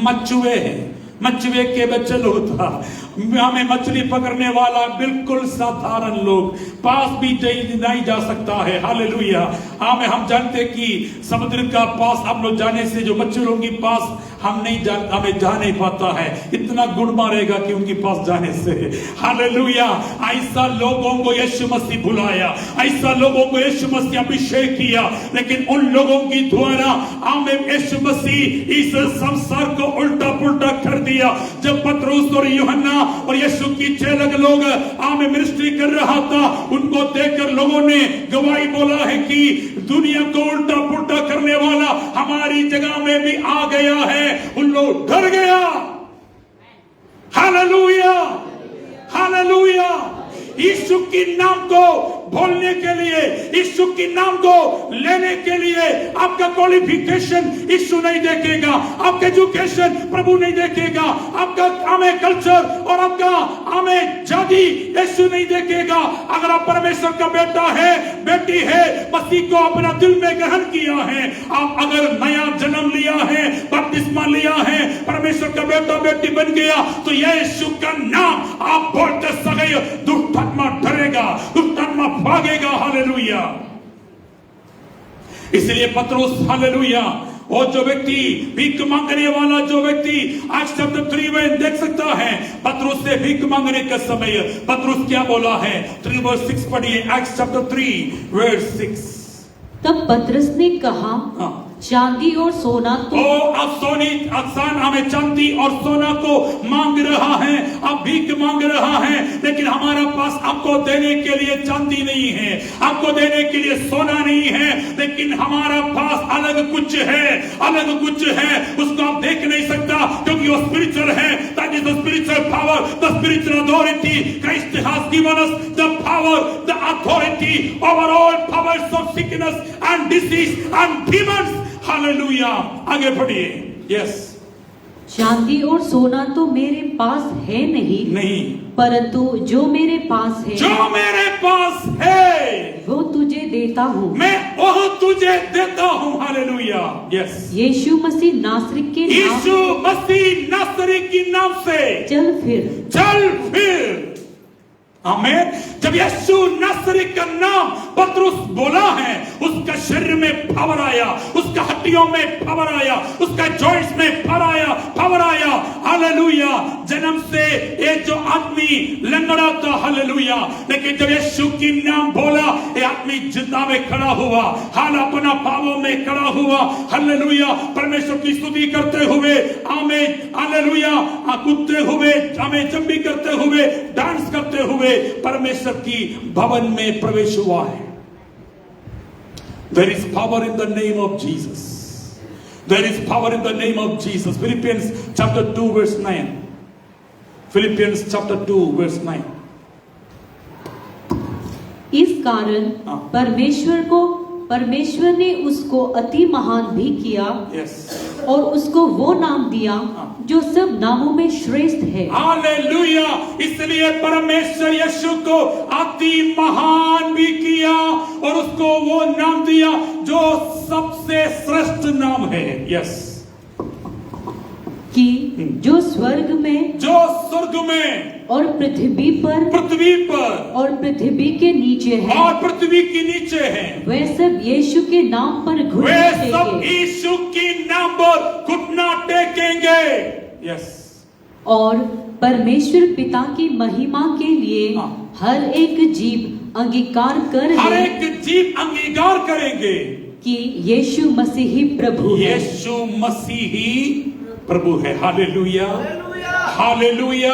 मचुए है, मचुए के बच्चे लोग था। हमें मछली पकड़ने वाला बिल्कुल साधारण लोग, पास भी नहीं जा सकता है। हालेलुया। हमें हम जानते कि समुद्र का पास हम लोग जाने से जो मछलियों के पास हम नहीं हमें जा नहीं पाता है, इतना गुण मारेगा कि उनके पास जाने से। हालेलुया। ऐसा लोगों को यीशु मसीह बुलाया, ऐसा लोगों को यीशु मसीह अभिषेक किया, लेकिन उन लोगों की द्वारा हमें यीशु मसीह इस संसार को उल्टा पुल्टा कर दिया। जब पतरस और यूहन्ना और यीशु की चेलक लोग हमें मिनिस्ट्री कर रहा था, उनको देखकर लोगों ने गवाही बोला है कि दुनिया को उल्टा पुल्टा करने वाला हमारी जगह में भी आ गया है। उन लोग डर गया। Hallelujah, hallelujah. यीशु की नाम को बोलने के लिए, यीशु की नाम को लेने के लिए आपका क्वालिफिकेशन यीशु नहीं देखेगा, आपका एजुकेशन प्रभु नहीं देखेगा, आपका हमें कल्चर और आपका हमें जाति यीशु नहीं देखेगा। अगर आप परमेश्वर का बेटा है, बेटी है, मसीह को अपना दिल में ग्रहण किया है, आप अगर नया जन्म लिया है, बपतिस्मा लिया है, परमेश्वर का बेटा बेटी बन गया, तो यीशु का नाम आप बोलते समय दुष्ट आत्मा डरेगा, दुष्ट आत्मा भागेगा। हालेलुया। इसलिए पतरस, हालेलुया, और जो व्यक्ति भीख मांगने वाला जो व्यक्ति आज चैप्टर 3 में देख सकता है, पतरस से भीख मांगने का समय पतरस क्या बोला है? 3 वर्स 6 पढ़िए, एक्ट्स चैप्टर 3 वर्स 6। तब पतरस ने कहा, चांदी और सोना तो अब हमें चांदी और सोना को मांग रहा है, अब भीख मांग रहा है, लेकिन हमारा पास आपको देने के लिए चांदी नहीं है, आपको देने के लिए सोना नहीं है, लेकिन हमारा पास अलग कुछ है, अलग कुछ है, उसको आप देख नहीं सकता क्योंकि वो स्पिरिचुअल है। That is the spiritual power, the spiritual authority Christ has given us, the power, the authority over all powers of sickness and disease and demons. Hallelujah. आगे पढ़िए। यस। चांदी और सोना तो मेरे पास है नहीं, परंतु जो मेरे पास है, जो मेरे पास है वो तुझे देता हूँ, मैं वो तुझे देता हूँ। हालेलुया। यस। यीशु मसीह नासरी के नाम, यीशु मसीह नासरी के नाम से चल फिर। आमीन। जब यीशु नासरी का नाम पतरस बोला है, उसका शरीर में पावर आया, उसका हड्डियों में पावर आया, उसका जॉइंट्स में पावर आया। हालेलुया। जन्म से ये जो आदमी लंगड़ा था, हालेलुया, लेकिन जब यीशु की नाम बोला, ये आदमी जिंदा में खड़ा हुआ, हाल अपना पावों में खड़ा हुआ। हालेलुया। परमेश्वर की स्तुति करते हुए, आमीन, हालेलुया, कूदते हुए, आमीन, जंपी करते हुए, डांस करते हुए परमेश्वर की भवन में प्रवेश हुआ है। There is power in the name of Jesus. There is power in the name of Jesus. Philippians chapter 2 verse 9. Philippians chapter 2 verse 9. इस कारण परमेश्वर ने उसको अति महान भी किया, और उसको वो नाम दिया जो सब नामों में श्रेष्ठ है। हालेलुया। इसलिए परमेश्वर यीशु को अति महान भी किया और उसको वो नाम दिया जो सबसे श्रेष्ठ नाम है। यस। कि जो स्वर्ग में और पृथ्वी पर और पृथ्वी के नीचे है, वे सब यीशु के नाम पर घुटना टेकेंगे। यस। और परमेश्वर पिता की महिमा के लिए हर एक जीव अंगीकार करेंगे कि यीशु मसीह ही प्रभु है। यीशु मसीह ही प्रभु है। Hallelujah, hallelujah,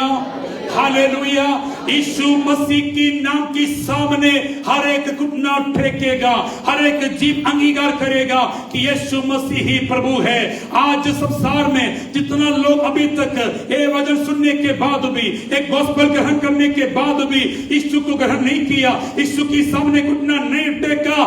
hallelujah. Yeshu Masih की नाम के सामने हर एक घुटना टेकेगा, हर एक जीव अंगीकार करेगा कि यीशु मसीह ही प्रभु है। आज संसार में जितना लोग अभी तक ये वचन सुनने के बाद भी, एक गॉस्पेल ग्रहण करने के बाद भी यीशु को ग्रहण नहीं किया, यीशु के सामने घुटना नहीं टेका,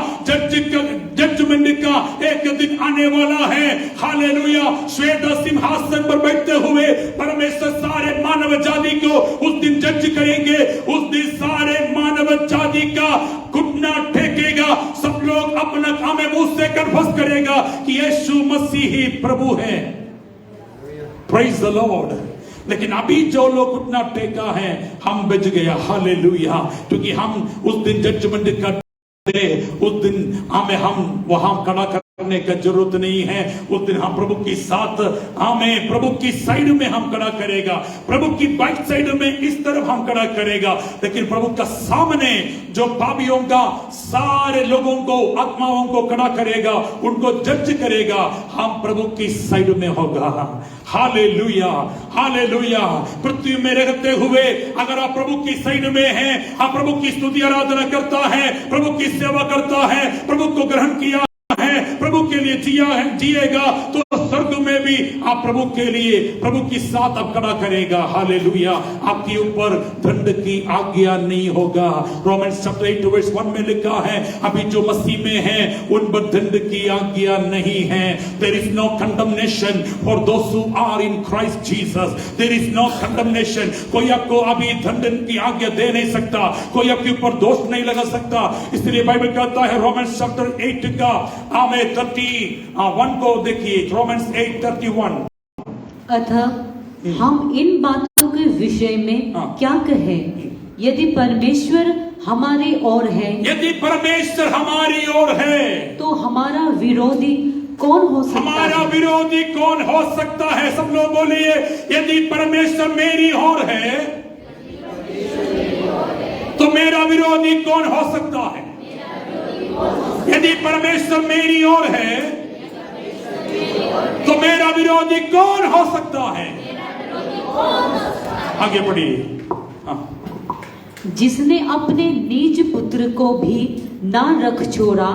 जजमेंट का एक दिन आने वाला है। हालेलुया। श्वेत सिंहासन पर बैठते हुए परमेश्वर सारे मानव जाति को उस दिन जज करेंगे। उस दिन सारे मानव जाति का घुटना टेकेगा। सब लोग अपना कामे मुंह से कन्फेस करेगा कि यीशु मसीह ही प्रभु है। Praise the Lord. लेकिन अभी जो लोग घुटना टेका है, हम बच गया। हालेलुया। क्योंकि हम उस दिन जजमेंट का उस दिन हमें हम वहां खड़ा करने का जरूरत नहीं है। उस दिन हम प्रभु के साथ, हमें प्रभु की साइड में हम खड़ा करेगा, प्रभु की बाइक साइड में इस तरफ हम खड़ा करेगा। लेकिन प्रभु का सामने जो पापियों का सारे लोगों को, आत्माओं को खड़ा करेगा, उनको जज करेगा, हम प्रभु की साइड में होगा। Hallelujah, hallelujah. पृथ्वी में रहते हुए अगर आप प्रभु की साइड में हैं, आप प्रभु की स्तुति आराधना करता है, प्रभु की सेवा करता है, प्रभु को ग्रहण किया है, प्रभु के लिए जिया है, जिएगा, तो स्वर्ग में भी आप प्रभु के लिए प्रभु की साथ अब खड़ा करेगा। हालेलुया। आपके ऊपर दंड की आज्ञा नहीं होगा। रोमन्स चैप्टर 8 वर्स 1 में लिखा है, अभी जो मसीह में है उन पर दंड की आज्ञा नहीं है। There is no condemnation for those who are in Christ Jesus. There is no condemnation. कोई आपको अभी दंड की आज्ञा दे नहीं सकता, कोई आपके ऊपर दोष नहीं लगा सकता। इसलिए बाइबल कहता है रोमन्स चैप्टर 8 का 31 को देखिए, रोमन्स 8:31। अतः हम इन बातों के विषय में क्या कहें? यदि परमेश्वर हमारी ओर है, यदि परमेश्वर हमारी ओर है, तो हमारा विरोधी कौन हो सकता हमारा है? विरोधी कौन हो सकता है? सब लोग बोलिए, यदि परमेश्वर मेरी ओर है तो मेरा विरोधी कौन हो सकता है? यदि परमेश्वर मेरी ओर है तो मेरा विरोधी कौन हो सकता है? आगे बढ़िए। जिसने अपने निज पुत्र को भी ना रख छोड़ा,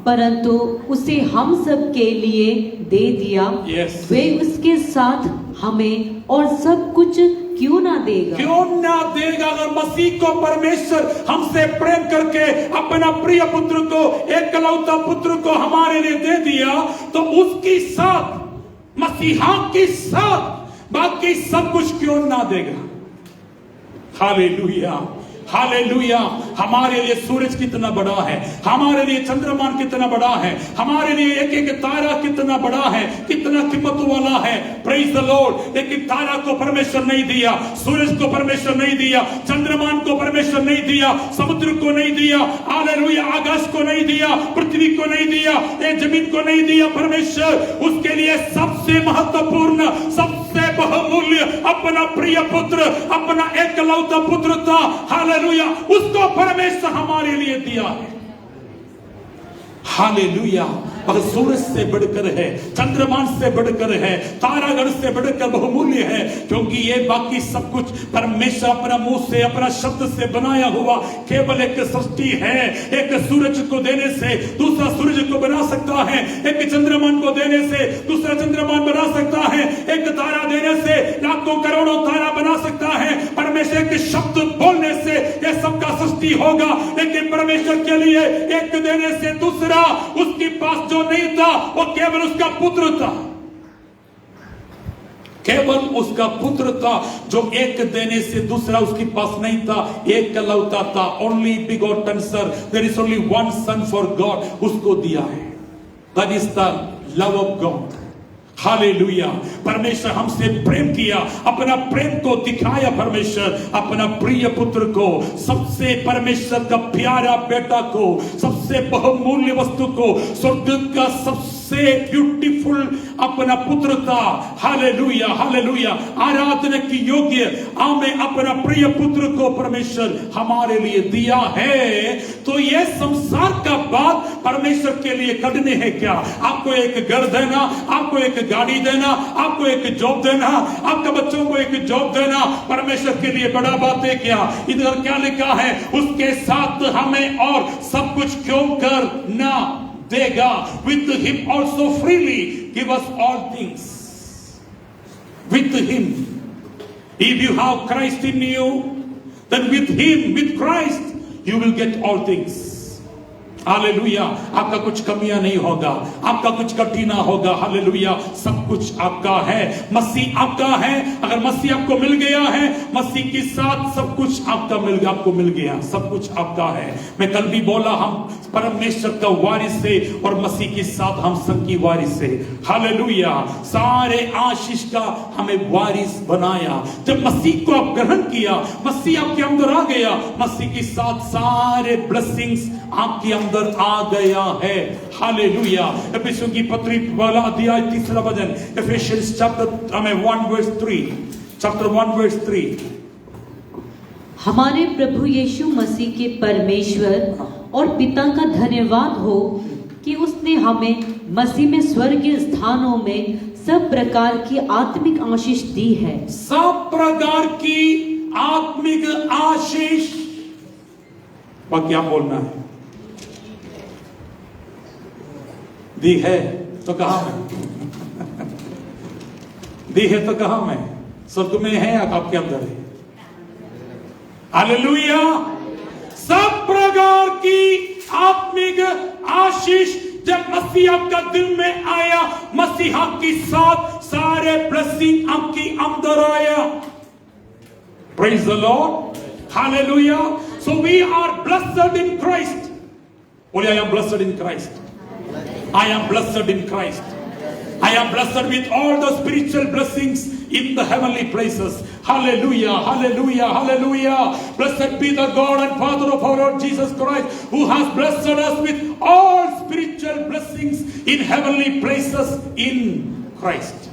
परंतु उसे हम सब के लिए दे दिया, वे उसके साथ हमें और सब कुछ क्यों ना देगा? क्यों ना देगा? अगर मसीह को परमेश्वर हमसे प्रेम करके अपना प्रिय पुत्र को, एकलौता पुत्र को हमारे लिए दे दिया, तो उसकी साथ, मसीहा के साथ बाकी सब कुछ क्यों ना देगा? Hallelujah, hallelujah. हमारे लिए सूरज कितना बड़ा है, हमारे लिए चंद्रमान कितना बड़ा है, हमारे लिए एक एक तारा कितना बड़ा है, कितना कीमत वाला है। Praise the Lord. लेकिन तारा को परमेश्वर नहीं दिया, सूरज को परमेश्वर नहीं दिया, चंद्रमान को परमेश्वर नहीं दिया, समुद्र को नहीं दिया, हालेलुया, आकाश को नहीं दिया, पृथ्वी को नहीं दिया, ये जमीन को नहीं दिया। परमेश्वर उसके लिए सबसे महत्वपूर्ण, सबसे बहुमूल्य अपना प्रिय पुत्र, अपना एकलौता पुत्र था। हालेलुया, उसको परमेश्वर हमारे लिए दिया है। हालेलुया। और सूरज से बढ़कर है, चंद्रमान से बढ़कर है, तारागण से बढ़कर बहुमूल्य है, क्योंकि ये बाकी सब कुछ परमेश्वर अपना मुंह से, अपना शब्द से बनाया हुआ केवल एक सृष्टि है। एक सूरज को देने से दूसरा सूरज को बना सकता है, एक चंद्रमान को देने से दूसरा चंद्रमान बना सकता है, एक तारा देने से लाखों करोड़ों तारा बना सकता है। परमेश्वर के शब्द बोलने से यह सबका सृष्टि होगा। लेकिन परमेश्वर के लिए एक देने से दूसरा, उसके पास जो नहीं था वो केवल उसका पुत्र था, केवल उसका पुत्र था, जो एक देने से दूसरा उसके पास नहीं था, एक लौता था। Only begotten son, there is only one son for God, उसको दिया है। That is the love of God. Hallelujah. परमेश्वर हमसे प्रेम किया, अपना प्रेम को दिखाया। परमेश्वर अपना प्रिय पुत्र को, सबसे परमेश्वर का प्यारा बेटा को, सबसे बहुमूल्य वस्तु को, स्वर्ग का सबसे ब्यूटीफुल अपना पुत्र था। Hallelujah, hallelujah. आराधना की योग्य हमें अपना प्रिय पुत्र को परमेश्वर हमारे लिए दिया है। तो ये संसार का बात परमेश्वर के लिए करने है क्या? आपको एक घर देना, आपको एक गाड़ी देना, आपको एक जॉब देना, आपके बच्चों को एक जॉब देना, परमेश्वर के लिए बड़ा बात है क्या? इधर क्या लिखा है? उसके साथ हमें और सब कुछ क्यों कर ना देगा? With him also freely give us all things. With him, if you have Christ in you, then with him, with Christ, you will get all things. Hallelujah. आपका कुछ कमियां नहीं होगा, आपका कुछ कठिना होगा। हालेलुया। सब कुछ आपका है, मसीह आपका है। अगर मसीह आपको मिल गया है, मसीह के साथ सब कुछ आपको मिल गया, सब कुछ आपका है। मैं कल भी बोला, हम परमेश्वर का वारिस है और मसीह के साथ हम सबकी वारिस है। हालेलुया। सारे आशीष का हमें वारिस बनाया। जब मसीह को आप ग्रहण किया, मसीह आपके अंदर आ गया, मसीह के साथ सारे ब्लेसिंग्स आपके अंदर आ गया है। हालेलुया। एफिसियों की पत्री वाला अध्याय 3 वचन, Ephesians chapter 1 verse 3, chapter 1 verse 3। हमारे प्रभु यीशु मसीह के परमेश्वर और पिता का धन्यवाद हो कि उसने हमें मसीह में स्वर्गीय स्थानों में सब प्रकार की आत्मिक आशीष दी है। सब प्रकार की आत्मिक आशीष। और क्या बोलना है? दी है तो कहां है? दी है तो कहां में? स्वर्ग में है या आपके अंदर है? हालेलुया। सब प्रकार की आत्मिक आशीष जब मसीह आपका दिल में आया, मसीह आपके साथ सारे ब्लेसिंग आपकी अंदर आया। Praise the lord, hallelujah. So we are blessed in Christ. बोले I am blessed in Christ. I am blessed in Christ. I am blessed with all the spiritual blessings in the heavenly places. Hallelujah, hallelujah, hallelujah. Blessed be the God and Father of our Lord Jesus Christ, who has blessed us with all spiritual blessings in heavenly places in Christ.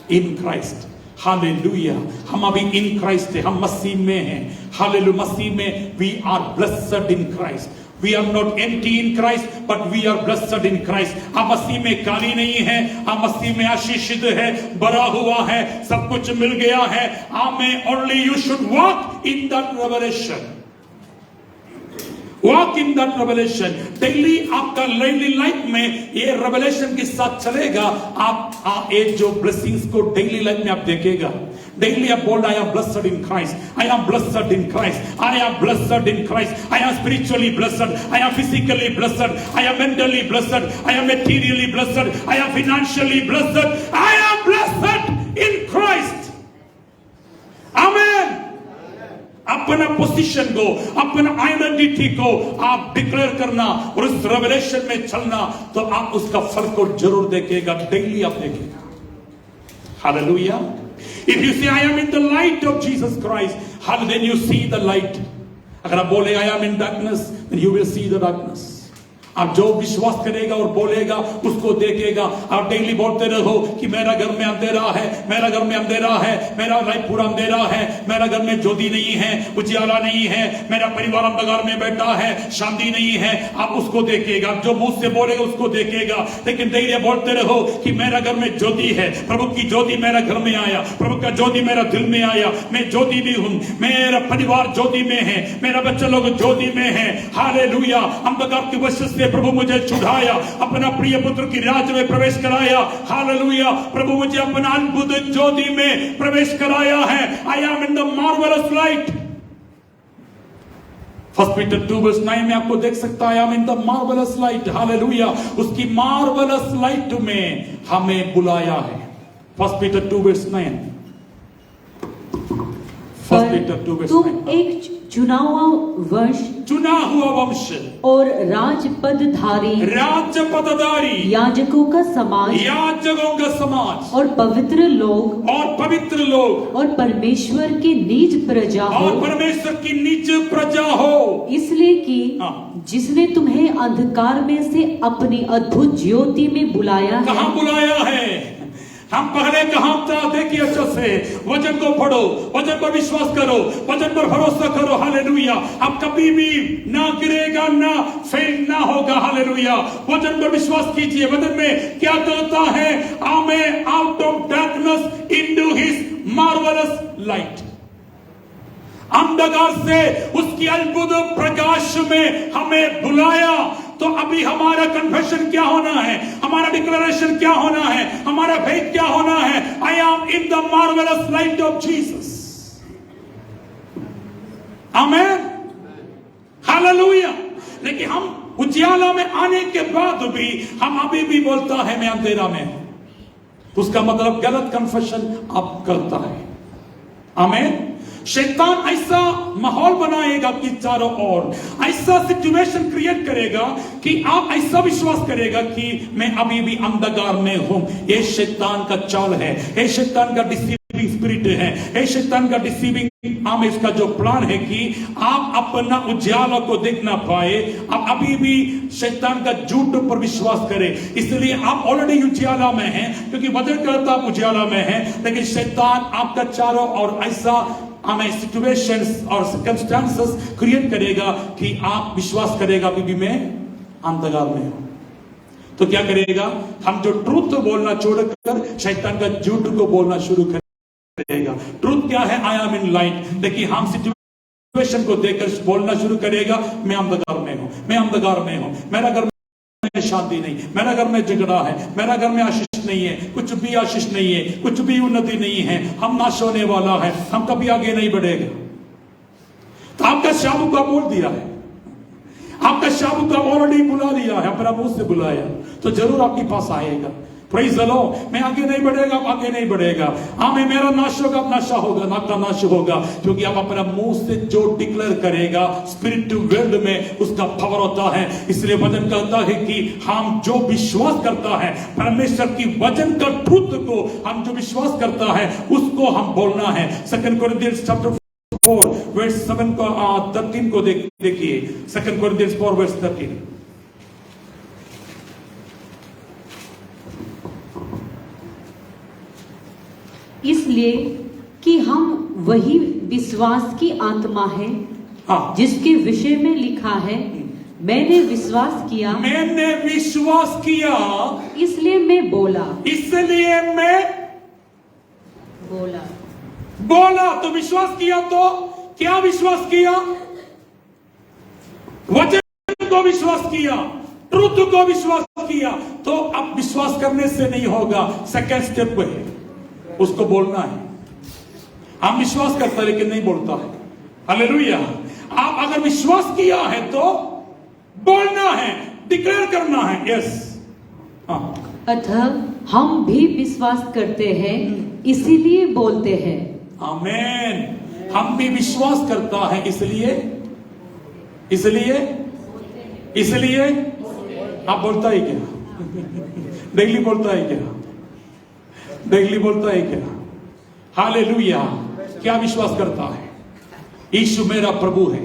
In Christ. Hallelujah. हम अभी in Christ है, हम मसीह में हैं। Hallelujah. मसीह में we are blessed in Christ. We are not empty in Christ, but we are blessed in Christ. हम मसीह में खाली नहीं है, हम मसीह में आशीषित है, भरा हुआ है, सब कुछ मिल गया है। आमेन। Only you should walk in that revelation. Walk in that revelation. Daily आपका डेली लाइफ में ये रेवलेशन के साथ चलेगा। आप ये जो ब्लेसिंग्स को डेली लाइफ में आप देखेगा। डेली आप बोल, आई am blessed in Christ, I am blessed in Christ, I am blessed in Christ, I am spiritually blessed, I am physically blessed, I am mentally blessed, I am materially blessed, I am financially blessed, I am blessed in Christ. आमीन। अपना position को, अपना identity को आप declare करना और उस revelation में चलना, तो आप उसका फल को जरूर देखेगा। डेली आप देखेगा। Hallelujah. If you say I am in the light of Jesus Christ, then you see the light. अगर आप बोले I am in darkness, then you will see the darkness. आप जो विश्वास करेगा और बोलेगा उसको देखेगा। आप डेली बोलते रहो कि मेरा घर में अंधेरा है, मेरा घर में अंधेरा है, मेरा लाइफ पूरा अंधेरा है, मेरा घर में ज्योति नहीं है, उजियाला नहीं है, मेरा परिवार अंधकार में बैठा है, शांति नहीं है। आप उसको देखेगा। जो मुंह से बोलेगा उसको देखेगा। लेकिन डेली बोलते रहो कि मेरा घर में ज्योति है, प्रभु की ज्योति मेरा घर में आया, प्रभु का ज्योति मेरा दिल में आया, मैं ज्योति भी हूं, मेरा परिवार ज्योति में है, मेरा बच्चा लोग ज्योति में है। हालेलुया। अंधकार की वजह से प्रभु मुझे छुड़ाया, अपना प्रिय पुत्र की राज्य में प्रवेश कराया। हालेलुया। प्रभु मुझे अपना अद्भुत ज्योति में प्रवेश कराया है। I M in the marvellous light. 1 Peter 2:9 में आपको देख सकता है, I M in the marvellous light. Hallelujah. उसकी मार्वेलस लाइट में हमें बुलाया है। 1 Peter 2:9। 1 Peter 2:9। तुम एक चुना हुआ वंश और राजपदधारी याजकों का समाज और पवित्र लोग और परमेश्वर की निज प्रजा हो। इसलिए कि जिसने तुम्हें अंधकार में से अपनी अद्भुत ज्योति में बुलाया है। कहाँ बुलाया है? हम पहले कहां था? देखिए अच्छे से, वचन को पढ़ो, वचन पर विश्वास करो, वचन पर भरोसा करो। हालेलुया। अब कभी भी ना गिरेगा, ना फेल ना होगा। हालेलुया। वचन पर विश्वास कीजिए। वचन में क्या कहता है? Amen. Out of darkness into his marvellous light. अंधकार से उसकी अद्भुत प्रकाश में हमें बुलाया। तो अभी हमारा कन्फेशन क्या होना है? हमारा डिक्लेरेशन क्या होना है? हमारा फेथ क्या होना है? I M in the marvellous light of Jesus. Amen. Hallelujah. लेकिन हम उजियाला में आने के बाद भी हम अभी भी बोलता है मैं अंधेरा में हूं। उसका मतलब गलत कन्फेशन आप करता है। आमेन। शैतान ऐसा माहौल बनाएगा कि चारों ओर ऐसा सिचुएशन क्रिएट करेगा कि आप ऐसा विश्वास करेगा कि मैं अभी भी अंधकार में हूं। ये शैतान का चाल है, ये शैतान का डिसीविंग स्पिरिट है, ये शैतान का डिसीविंग इसका जो प्लान है कि आप अपना उजाला को देख ना पाए, आप अभी भी शैतान का झूठ पर विश्वास करें। इसलिए आप ऑलरेडी उजाला में हैं, क्योंकि वचन कहता आप उजाला में हैं, लेकिन शैतान आपका चारों और ऐसा हमें सिचुएशंस और सर्कमस्टेंसेस क्रिएट करेगा कि आप विश्वास करेगा अभी भी मैं अंधकार में हूं। तो क्या करेगा? हम जो ट्रूथ बोलना छोड़कर शैतान का झूठ को बोलना शुरू करेगा। ट्रूथ क्या है? I M in light. देखिए हम सिचुएशन को देखकर बोलना शुरू करेगा मैं अंधकार में हूं, मैं अंधकार में हूं, मेरा घर में शांति नहीं, मेरा घर में झगड़ा है, मेरा घर में आशीष नहीं है, कुछ भी आशीष नहीं है, कुछ भी उन्नति नहीं है, हम नाश होने वाला है, हम कभी आगे नहीं बढ़ेगा। तो आपका शाबू का बोल दिया है, आपका शाबू का ऑलरेडी बुला लिया है, अपना मुंह से बुलाया, तो जरूर आपके पास आएगा। Praise the lord. मैं आगे नहीं बढ़ेगा, आगे नहीं बढ़ेगा। आमीन। मेरा नाश होगा, नाशा होगा, नाका नाश होगा, क्योंकि आप अपना मुंह से जो डिक्लेयर करेगा स्पिरिचुअल वर्ल्ड में उसका पावर होता है। इसलिए वचन कहता है कि हम जो विश्वास करता है परमेश्वर की वचन का ट्रुथ को, हम जो विश्वास करता है उसको हम बोलना है। 2 कोरिन्थियंस चैप्टर 4 वर्स 7 को 13 को देखिए। 2 कोरिन्थियंस 4 वर्स 13। इसलिए कि हम वही विश्वास की आत्मा है, जिसके विषय में लिखा है, मैंने विश्वास किया, मैंने विश्वास किया, इसलिए मैं बोला, इसलिए मैं बोला। तो विश्वास किया, तो क्या विश्वास किया? वचन को विश्वास किया, ट्रुथ को विश्वास किया। तो अब विश्वास करने से नहीं होगा, सेकंड स्टेप है, उसको बोलना है। हम विश्वास करता है लेकिन नहीं बोलता है। हालेलुया। आप अगर विश्वास किया है तो बोलना है, डिक्लेयर करना है। यस। अतः हम भी विश्वास करते हैं, इसीलिए बोलते हैं। आमीन। हम भी विश्वास करता है, इसलिए आप बोलता है क्या? डेली बोलता है क्या? डेली बोलता है क्या? हालेलुया। क्या विश्वास करता है? यीशु मेरा प्रभु है।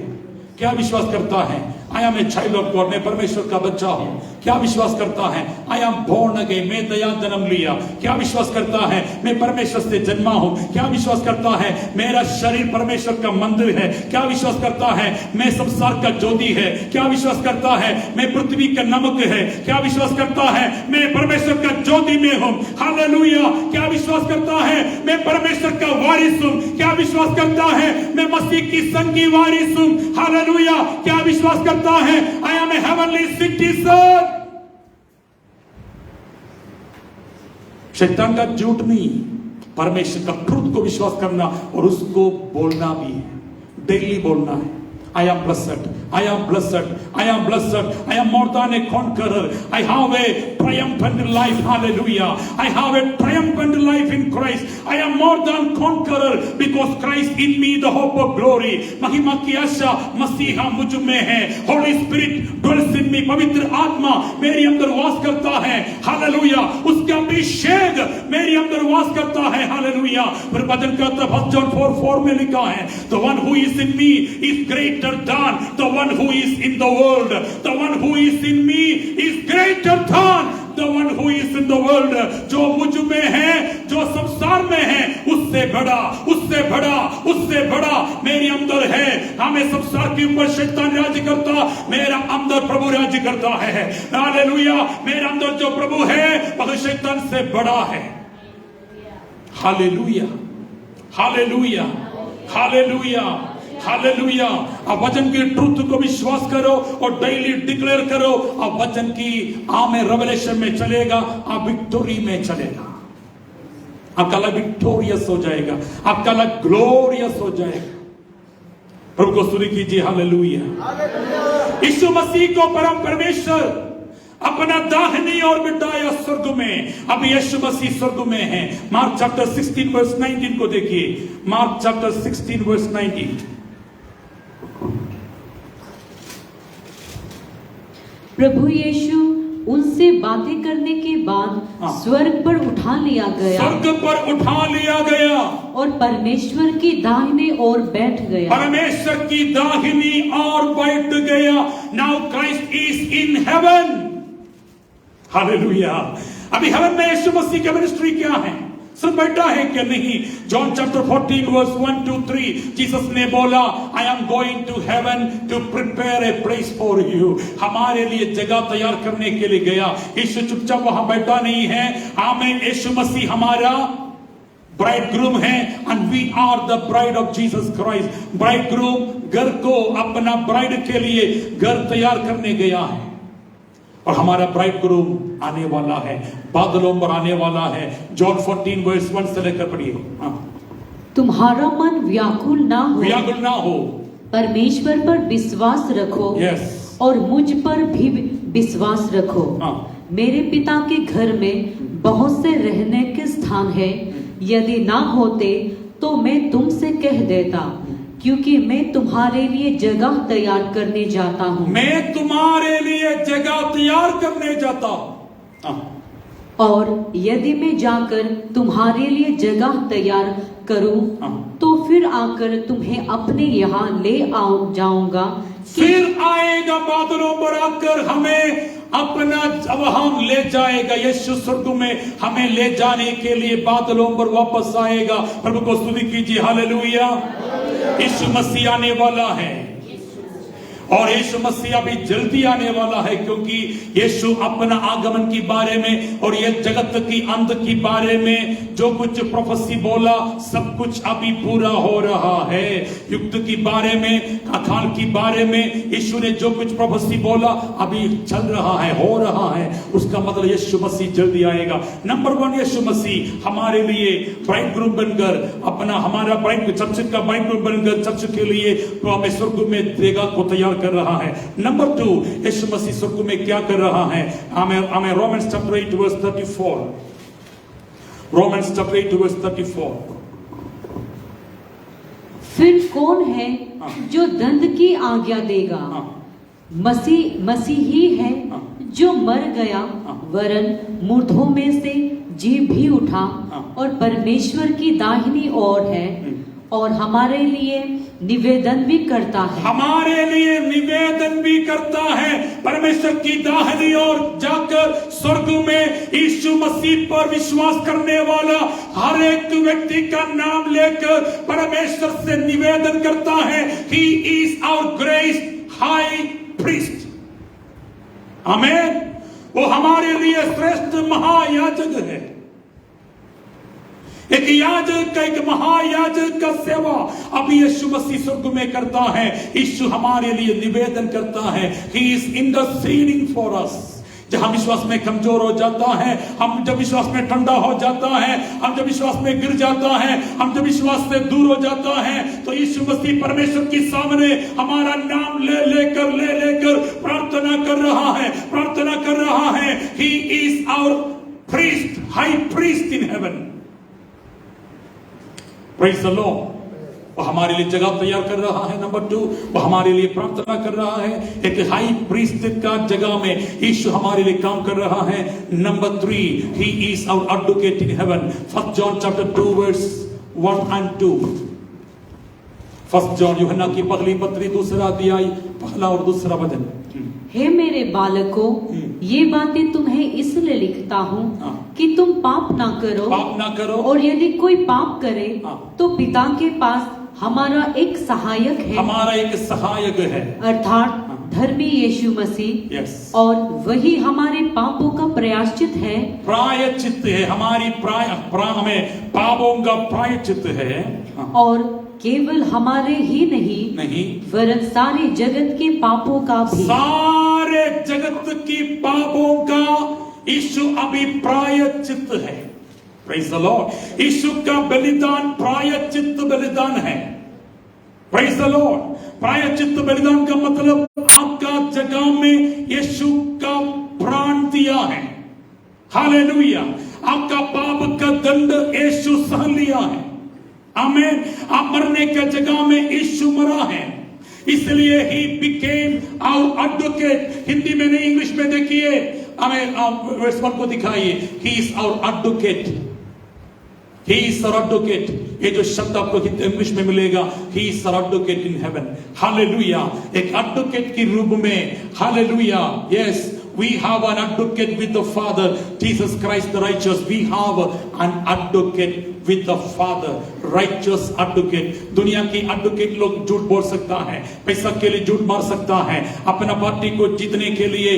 क्या विश्वास करता है? I am a child of God, मैं परमेश्वर का बच्चा हूं। क्या विश्वास करता है? आई एम बोर्न अगेन, मैं नया जन्म लिया। क्या विश्वास करता है? मैं परमेश्वर से जन्मा हूं। क्या विश्वास करता है? मेरा शरीर परमेश्वर का मंदिर है। क्या विश्वास करता है? मैं संसार का ज्योति है। क्या विश्वास करता है? मैं पृथ्वी का नमक है। क्या विश्वास करता है? मैं परमेश्वर का ज्योति में हूं। हालेलुया। क्या विश्वास करता है? मैं परमेश्वर का वारिस हूं। क्या विश्वास करता है? मैं मसीह की संग की वारिस हूं। हालेलुया। क्या विश्वास करता है? I am a heavenly citizen. शैतान का झूठ नहीं, परमेश्वर का ट्रुथ को विश्वास करना और उसको बोलना भी है, डेली बोलना है। I am blessed, I am blessed, I am blessed, I am more than a conqueror, I have a triumphant life, hallelujah, I have a triumphant life in Christ, I am more than conqueror because Christ in me the hope of glory, महिमा की आशा मसीहा मुझ में है, Holy Spirit dwells in me, पवित्र आत्मा मेरे अंदर वास करता है, हालेलुया, उसका अभिषेक मेरे अंदर वास करता है, हालेलुया। फिर वचन कहता है John 4:4 में लिखा है, the one who is in me is greater than the one who is in the world, the one who is in me is greater than the one who is in the world। जो मुझ में है, जो संसार में है, उससे बड़ा, उससे बड़ा, उससे बड़ा मेरे अंदर है। हमें संसार के ऊपर शैतान राज्य करता, मेरा अंदर प्रभु राज्य करता है, हालेलुया। मेरे अंदर जो प्रभु है वह शैतान से बड़ा है। Hallelujah, hallelujah, hallelujah, hallelujah. अब वचन की ट्रुथ को विश्वास करो और डेली डिक्लेयर करो। अब वचन की आमे रेवलेशन में चलेगा, आप विक्टोरी में चलेगा, आपका लाइफ विक्टोरियस हो जाएगा, आपका लाइफ ग्लोरियस हो जाएगा। प्रभु को स्तुति कीजिए, हालेलुया। यीशु मसीह को परम परमेश्वर अपना दाहिनी ओर बिठाया स्वर्ग में। अब यीशु मसीह स्वर्ग में है। मार्क चैप्टर 16 वर्स 19 को देखिए। Mark chapter 16 verse 19। प्रभु यीशु उनसे बातें करने के बाद स्वर्ग पर उठा लिया गया, स्वर्ग पर उठा लिया गया और परमेश्वर की दाहिने ओर बैठ गया, परमेश्वर की दाहिनी ओर बैठ गया। Now Christ is in heaven, hallelujah. अभी हेवन में यीशु मसीह का मिनिस्ट्री क्या है? सिर्फ बैठा है क्या? नहीं। John chapter 14 verse 1 to 3 Jesus ने बोला, I am going to heaven to prepare a place for you. हमारे लिए जगह तैयार करने के लिए गया। यीशु चुपचाप वहां बैठा नहीं है। हमें यीशु मसीह हमारा ब्राइडग्रूम है, and we are the bride of Jesus Christ. Bridegroom घर को अपना ब्राइड के लिए घर तैयार करने गया है, और हमारा ब्राइडग्रूम आने वाला है, बादलों पर आने वाला है। जॉन 14 वर्स 1 से लेकर पढ़िए। तुम्हारा मन व्याकुल ना हो, व्याकुल ना हो, परमेश्वर पर विश्वास रखो, यस, और मुझ पर भी विश्वास रखो। मेरे पिता के घर में बहुत से रहने के स्थान है, यदि ना होते तो मैं तुमसे कह देता, क्योंकि मैं तुम्हारे लिए जगह तैयार करने जाता हूँ। मैं तुम्हारे लिए जगह तैयार करने जाता हूँ। और यदि मैं जाकर तुम्हारे लिए जगह तैयार करूं, तो फिर आकर तुम्हें अपने यहाँ ले जाऊंगा। फिर आएगा बादलों पर आकर हमें अपना, अब हम ले जाएगा। यीशु स्वर्ग में हमें ले जाने के लिए बादलों पर वापस आएगा। प्रभु को स्तुति कीजिए, हालेलुया। यीशु मसीह आने वाला है, और यीशु मसीह अभी जल्दी आने वाला है, क्योंकि यीशु अपना आगमन के बारे में और ये जगत की अंत के बारे में जो कुछ प्रोफेसी बोला सब कुछ अभी पूरा हो रहा है। युग के बारे में, अकाल के बारे में यीशु ने जो कुछ प्रोफेसी बोला अभी चल रहा है, हो रहा है। उसका मतलब यीशु मसीह जल्दी आएगा। नंबर 1, यीशु मसीह हमारे लिए ब्राइडग्रूम बनकर अपना, हमारा ब्राइड चर्च का ब्राइडग्रूम बनकर चर्च के लिए तो हमें स्वर्ग में देगा को तैयार कर रहा है। नंबर 2, यीशु मसीह स्वर्ग में क्या कर रहा है? हमें Romans chapter 8 verse 34, Romans chapter 8 verse 34। फिर कौन है जो दंड की आज्ञा देगा? मसीह ही है जो मर गया, वरन मुर्दों में से जी भी उठा, और परमेश्वर की दाहिनी ओर है, और हमारे लिए निवेदन भी करता है। हमारे लिए निवेदन भी करता है। परमेश्वर की दाहिनी ओर जाकर स्वर्ग में यीशु मसीह पर विश्वास करने वाला हर एक व्यक्ति का नाम लेकर परमेश्वर से निवेदन करता है, He is our great high priest। आमीन। वो हमारे लिए श्रेष्ठ महायाजक है। एक याजक का, एक महायाजक का सेवा अभी यीशु मसीह स्वर्ग में करता है। यीशु हमारे लिए निवेदन करता है, He is interceding for us। जहां विश्वास में कमजोर हो जाता है, हम जब विश्वास में ठंडा हो जाता है, हम जब विश्वास में गिर जाता है, हम जब विश्वास से दूर हो जाता है, तो यीशु मसीह परमेश्वर के सामने हमारा नाम ले लेकर प्रार्थना कर रहा है, प्रार्थना कर रहा है। He is our priest, high priest in heaven। Praise the Lord। वो हमारे लिए जगह तैयार कर रहा है। नंबर 2, वो हमारे लिए प्रार्थना कर रहा है। एक हाई प्रीस्ट का जगह में यीशु हमारे लिए काम कर रहा है। Number 3, He is our advocate in heaven। 1 John chapter 2 verse 1 and 2। 1 John यूहन्ना की पहली पत्री 2 अध्याय 1 और 2 वचन। हे मेरे बालकों, ये बातें तुम्हें इसलिए लिखता हूँ कि तुम पाप ना करो। और यदि कोई पाप करे तो पिता के पास हमारा एक सहायक है, अर्थात धर्मी यीशु मसीह। yes। और वही हमारे पापों का प्रायश्चित है। प्रायश्चित है, हमारी हमें पापों का प्रायश्चित है। और केवल हमारे ही नहीं वरन सारे जगत के पापों का भी। सारे जगत की पापों का यीशु अभी प्रायश्चित है। Praise the lord. यीशु का बलिदान प्रायश्चित बलिदान है। Praise the Lord. प्रायश्चित बलिदान का मतलब आपका जगह में यीशु का प्राण दिया है। हालेलुया। आपका पाप का दंड यीशु सहन लिया है। आमीन। आप मरने के जगह में यीशु मरा है, इसलिए he became our advocate। Hindi में नहीं, इंग्लिश में देखिए, हमें वर्स 1 को दिखाइए। He is our advocate। He is our advocate। ये जो शब्द आपको इंग्लिश में मिलेगा, He is our advocate in heaven। Hallelujah. एक एडवोकेट के रूप में, hallelujah. Yes, we have an advocate with the Father, Jesus Christ the righteous। We have an advocate with the Father, righteous advocate। दुनिया की advocate लोग झूठ बोल सकता है, पैसा के लिए झूठ मार सकता है, अपना पार्टी को जीतने के लिए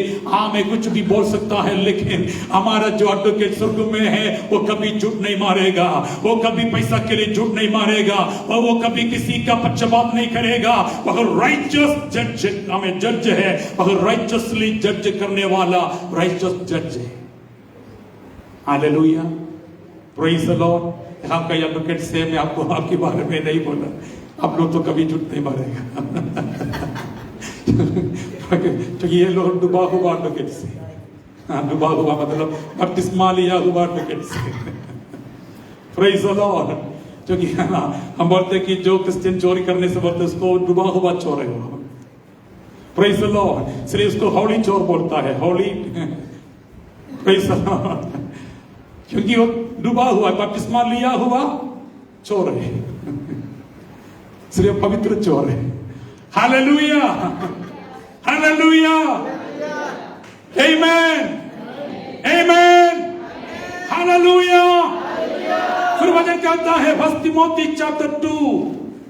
मैं कुछ भी बोल सकता है, लेकिन हमारा जो एडवोकेट स्वर्ग में है वो कभी झूठ नहीं मारेगा, वो कभी पैसा के लिए झूठ नहीं मारेगा, और वो कभी किसी का पक्षपात नहीं करेगा। वह राइचियस जज, हमें जज है, वह राइचियसली जज करने वाला राइचस जज है। Hallelujah, praise the Lord. हम कई एडवोकेट से मैं आपको आपके बारे में नहीं बोला, आप लोग तो कभी झूठ नहीं मारेगा तो ये लोग डूबा हुआ एडवोकेट से, डूबा हुआ मतलब बपतिस्मा लिया हुआ एडवोकेट से प्रेज द लॉर्ड। क्योंकि हम बोलते कि जो क्रिश्चियन चोरी करने से बोलते उसको डूबा हुआ चोर है वो, प्रेज द लॉर्ड। इसलिए उसको हौली चोर बोलता है, हौली प्रेज द लॉर्ड, क्योंकि वो डूबा हुआ बपतिस्मा लिया हुआ चोर है, इसलिए पवित्र चोर है। हालेलुया, हालेलुया, आमेन, आमेन, हालेलुया। फिर वचन कहता है फर्स्ट तिमोथी चैप्टर 2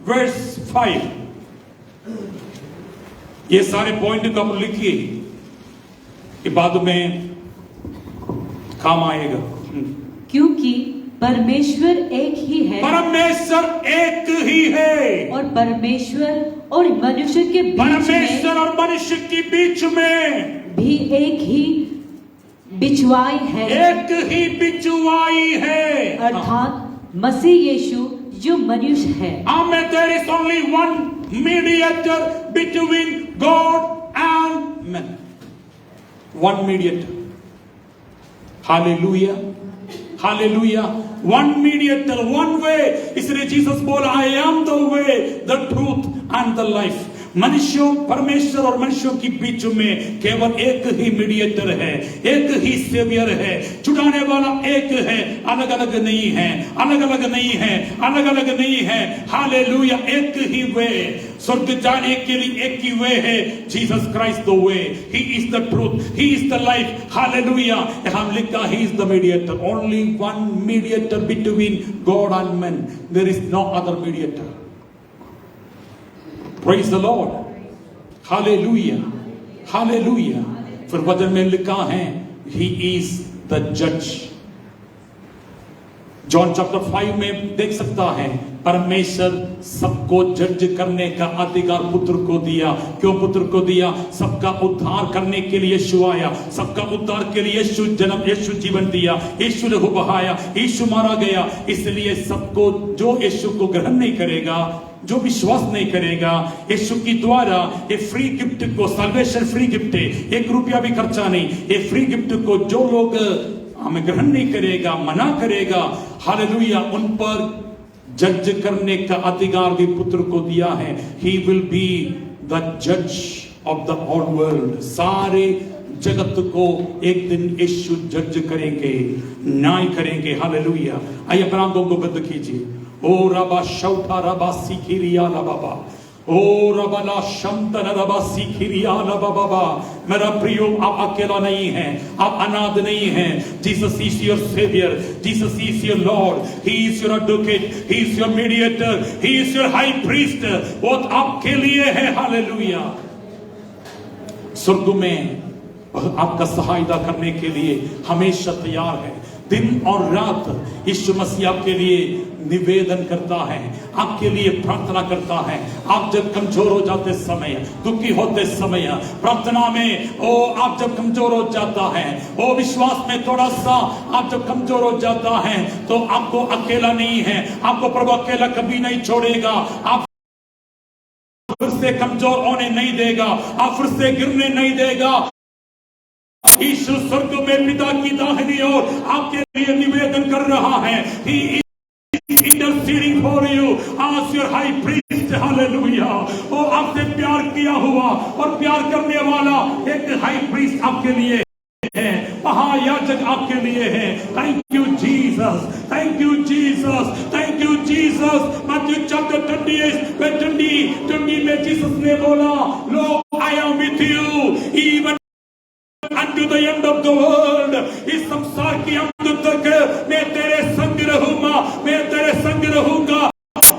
वर्स 5, ये सारे पॉइंट को आप लिखिए, ये बाद में काम आएगा। क्योंकि परमेश्वर एक ही है, परमेश्वर एक ही है, और परमेश्वर और मनुष्य के बीच परमेश्वर और मनुष्य के बीच में भी एक ही बिचवाई है, एक ही बिचवाई है, अर्थात मसीह यीशु जो मनुष्य है। Amen. There is only one mediator between God and man. One mediator. Hallelujah. Hallelujah. One mediator, one way. इसलिए जीसस बोला, I am the way, the truth and the life. मनुष्यों, परमेश्वर और मनुष्यों के बीच में केवल एक ही मीडिएटर है, एक ही सेवियर है, छुड़ाने वाला एक है, अलग अलग नहीं है, अलग अलग नहीं है, अलग अलग नहीं है। हालेलुया, एक ही वे, स्वर्ग जाने के लिए एक ही वे है, Jesus Christ the way, he is the truth, he is the life. Hallelujah, हम लिखा he is the mediator, only one mediator between God and man, there is no other mediator. Praise the Lord. Hallelujah. Hallelujah. फिर वचन में लिखा है He is the judge. John chapter 5 में देख सकता है, परमेश्वर सबको जज करने का अधिकार पुत्र को दिया। क्यों पुत्र को दिया? सबका उद्धार करने के लिए यीशु आया, सबका उद्धार के लिए यीशु जन्म, यीशु जीवन दिया, यीशु ने बहाया, यीशु मारा गया। इसलिए सबको, जो यीशु को ग्रहण नहीं करेगा, जो विश्वास नहीं करेगा यीशु की द्वारा, ये फ्री गिफ्ट को, साल्वेशन फ्री गिफ्ट है, 1 रुपया भी खर्चा नहीं, ये फ्री गिफ्ट को जो लोग हमें ग्रहण नहीं करेगा, मना करेगा, हालेलुया, उन पर जज करने का अधिकार भी पुत्र को दिया है। ही विल बी द जज ऑफ द होल वर्ल्ड। सारे जगत को एक दिन यीशु जज करेंगे, न्याय करेंगे। हालेलुया। आइए अपने आंखों को बंद कीजिए। ओ रबा शौठा रबा सिखिरिया बाबा, ओ रबला शंतन रबा सिखिरिया बाबा। मेरा प्रियो, आप अकेला नहीं है, आप अनाथ नहीं है। Jesus is your saviour, Jesus is your lord, he is your advocate, he is your mediator, he is your high priest. वो आपके लिए है। हालेलुया। स्वर्ग में आपका सहायता करने के लिए हमेशा तैयार है। दिन और रात यीशु मसीह आपके लिए निवेदन करता है, आपके लिए प्रार्थना करता है। आप जब कमजोर हो जाते समय, दुखी होते समय, प्रार्थना में आप जब कमजोर हो जाता है, विश्वास में थोड़ा सा आप जब कमजोर हो जाता है, तो आपको अकेला नहीं है, आपको प्रभु अकेला कभी नहीं छोड़ेगा। आप फिर से कमजोर होने नहीं देगा, आप फिर से गिरने नहीं देगा। यीशु स्वर्ग में पिता की दाहिनी ओर आपके लिए निवेदन कर रहा है। He is interceding for you as your high priest. Hallelujah. वो आपसे प्यार किया हुआ और प्यार करने वाला एक हाई प्रीस्ट आपके लिए है, महायाजक आपके लिए है। Thank you Jesus, thank you Jesus, thank you Jesus. Matthew chapter 20 में जीसस ने बोला, lo I am with you even unto the end of the world। इस संसार की अंत तक मैं तेरे संग रहूंगा, मैं तेरे संग रहूंगा,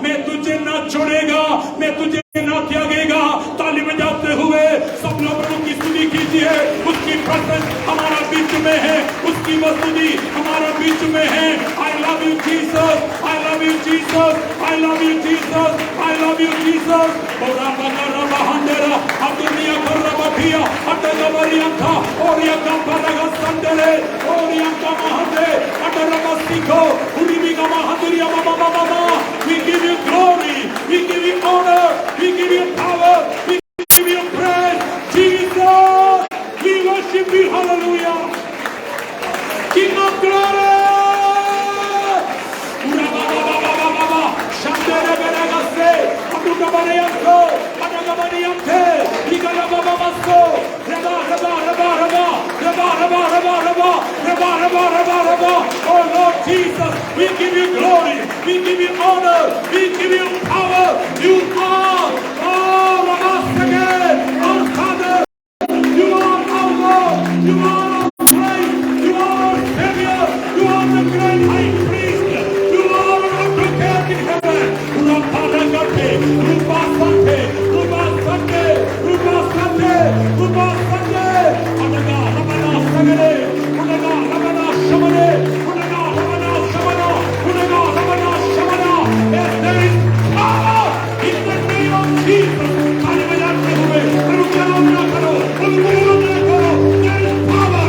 मैं तुझे ना छोड़ेगा, मैं तुझे ना त्यागेगा। ताली बजाते हुए सब लोग प्रभु की स्तुति कीजिए। उसकी प्रेजेंस हमारा बीच में है, उसकी मौजूदगी हमारा बीच में है। I love you Jesus, I love you Jesus। Jesus. I love you, Jesus. I love you, Jesus. Ora bakara bahandera, adunia karabapia, adagavarianta, oriaka paraga sandere, oriaka mahande, adarabasiko, uribiga mahanduria mama mama. We give you glory, we give you honor, we give you power, we give you praise. Jesus, we worship you, hallelujah. King of glory. Shandere beregase, aduga barianto, adaga bariante, igala baba basso, reba reba reba reba, reba reba reba reba, reba reba reba reba. Oh Lord Jesus, we give you glory, we give you honor, we give you power. You are, oh Ramasage, our Father. You are our Lord, you are our Christ, you are our Savior, you are the great high priest, you are our advocate in heaven. Ruparagate, Rupasante, Rupasante, Rupasante, Rupasante, Adaga, Ramana, Sagare, Udaga, Ramana, Shamane, Udaga, Ramana, Shamana, Udaga, Ramana, Shamana. Yes, there is power in the name of Jesus. There is power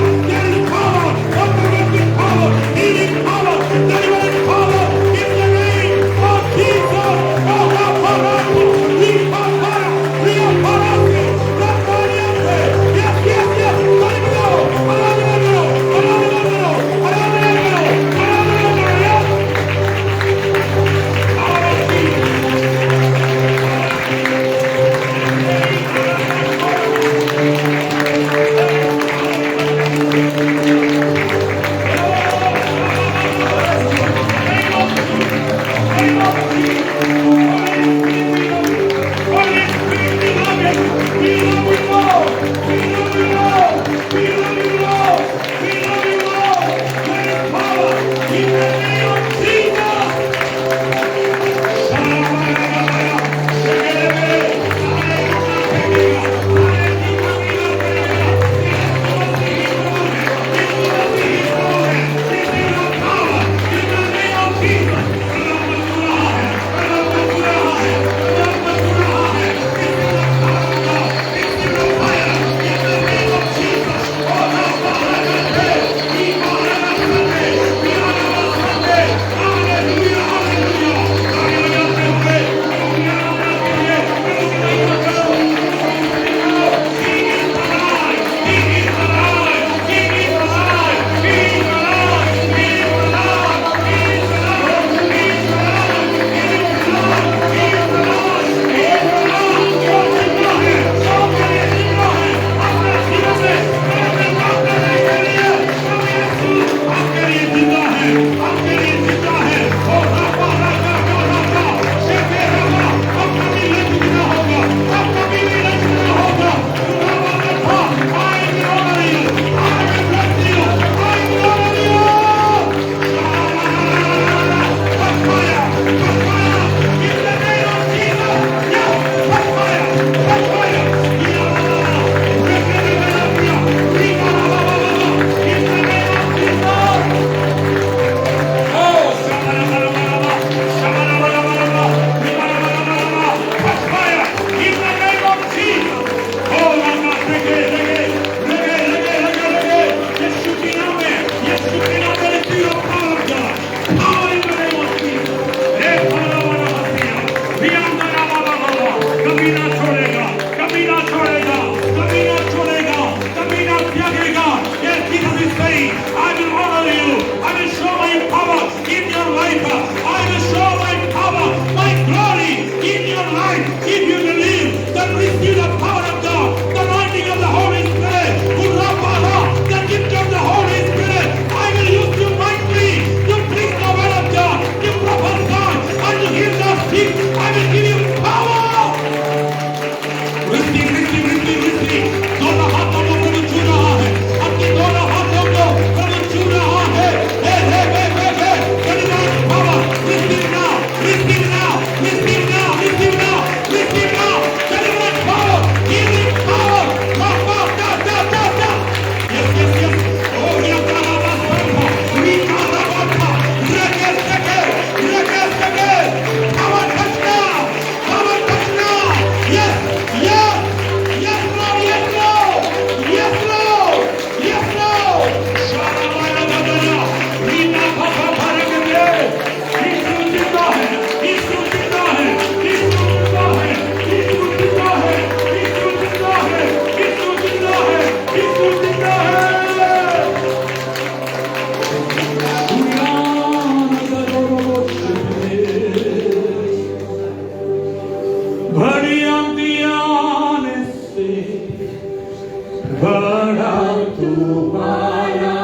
से बड़ा तू बड़ा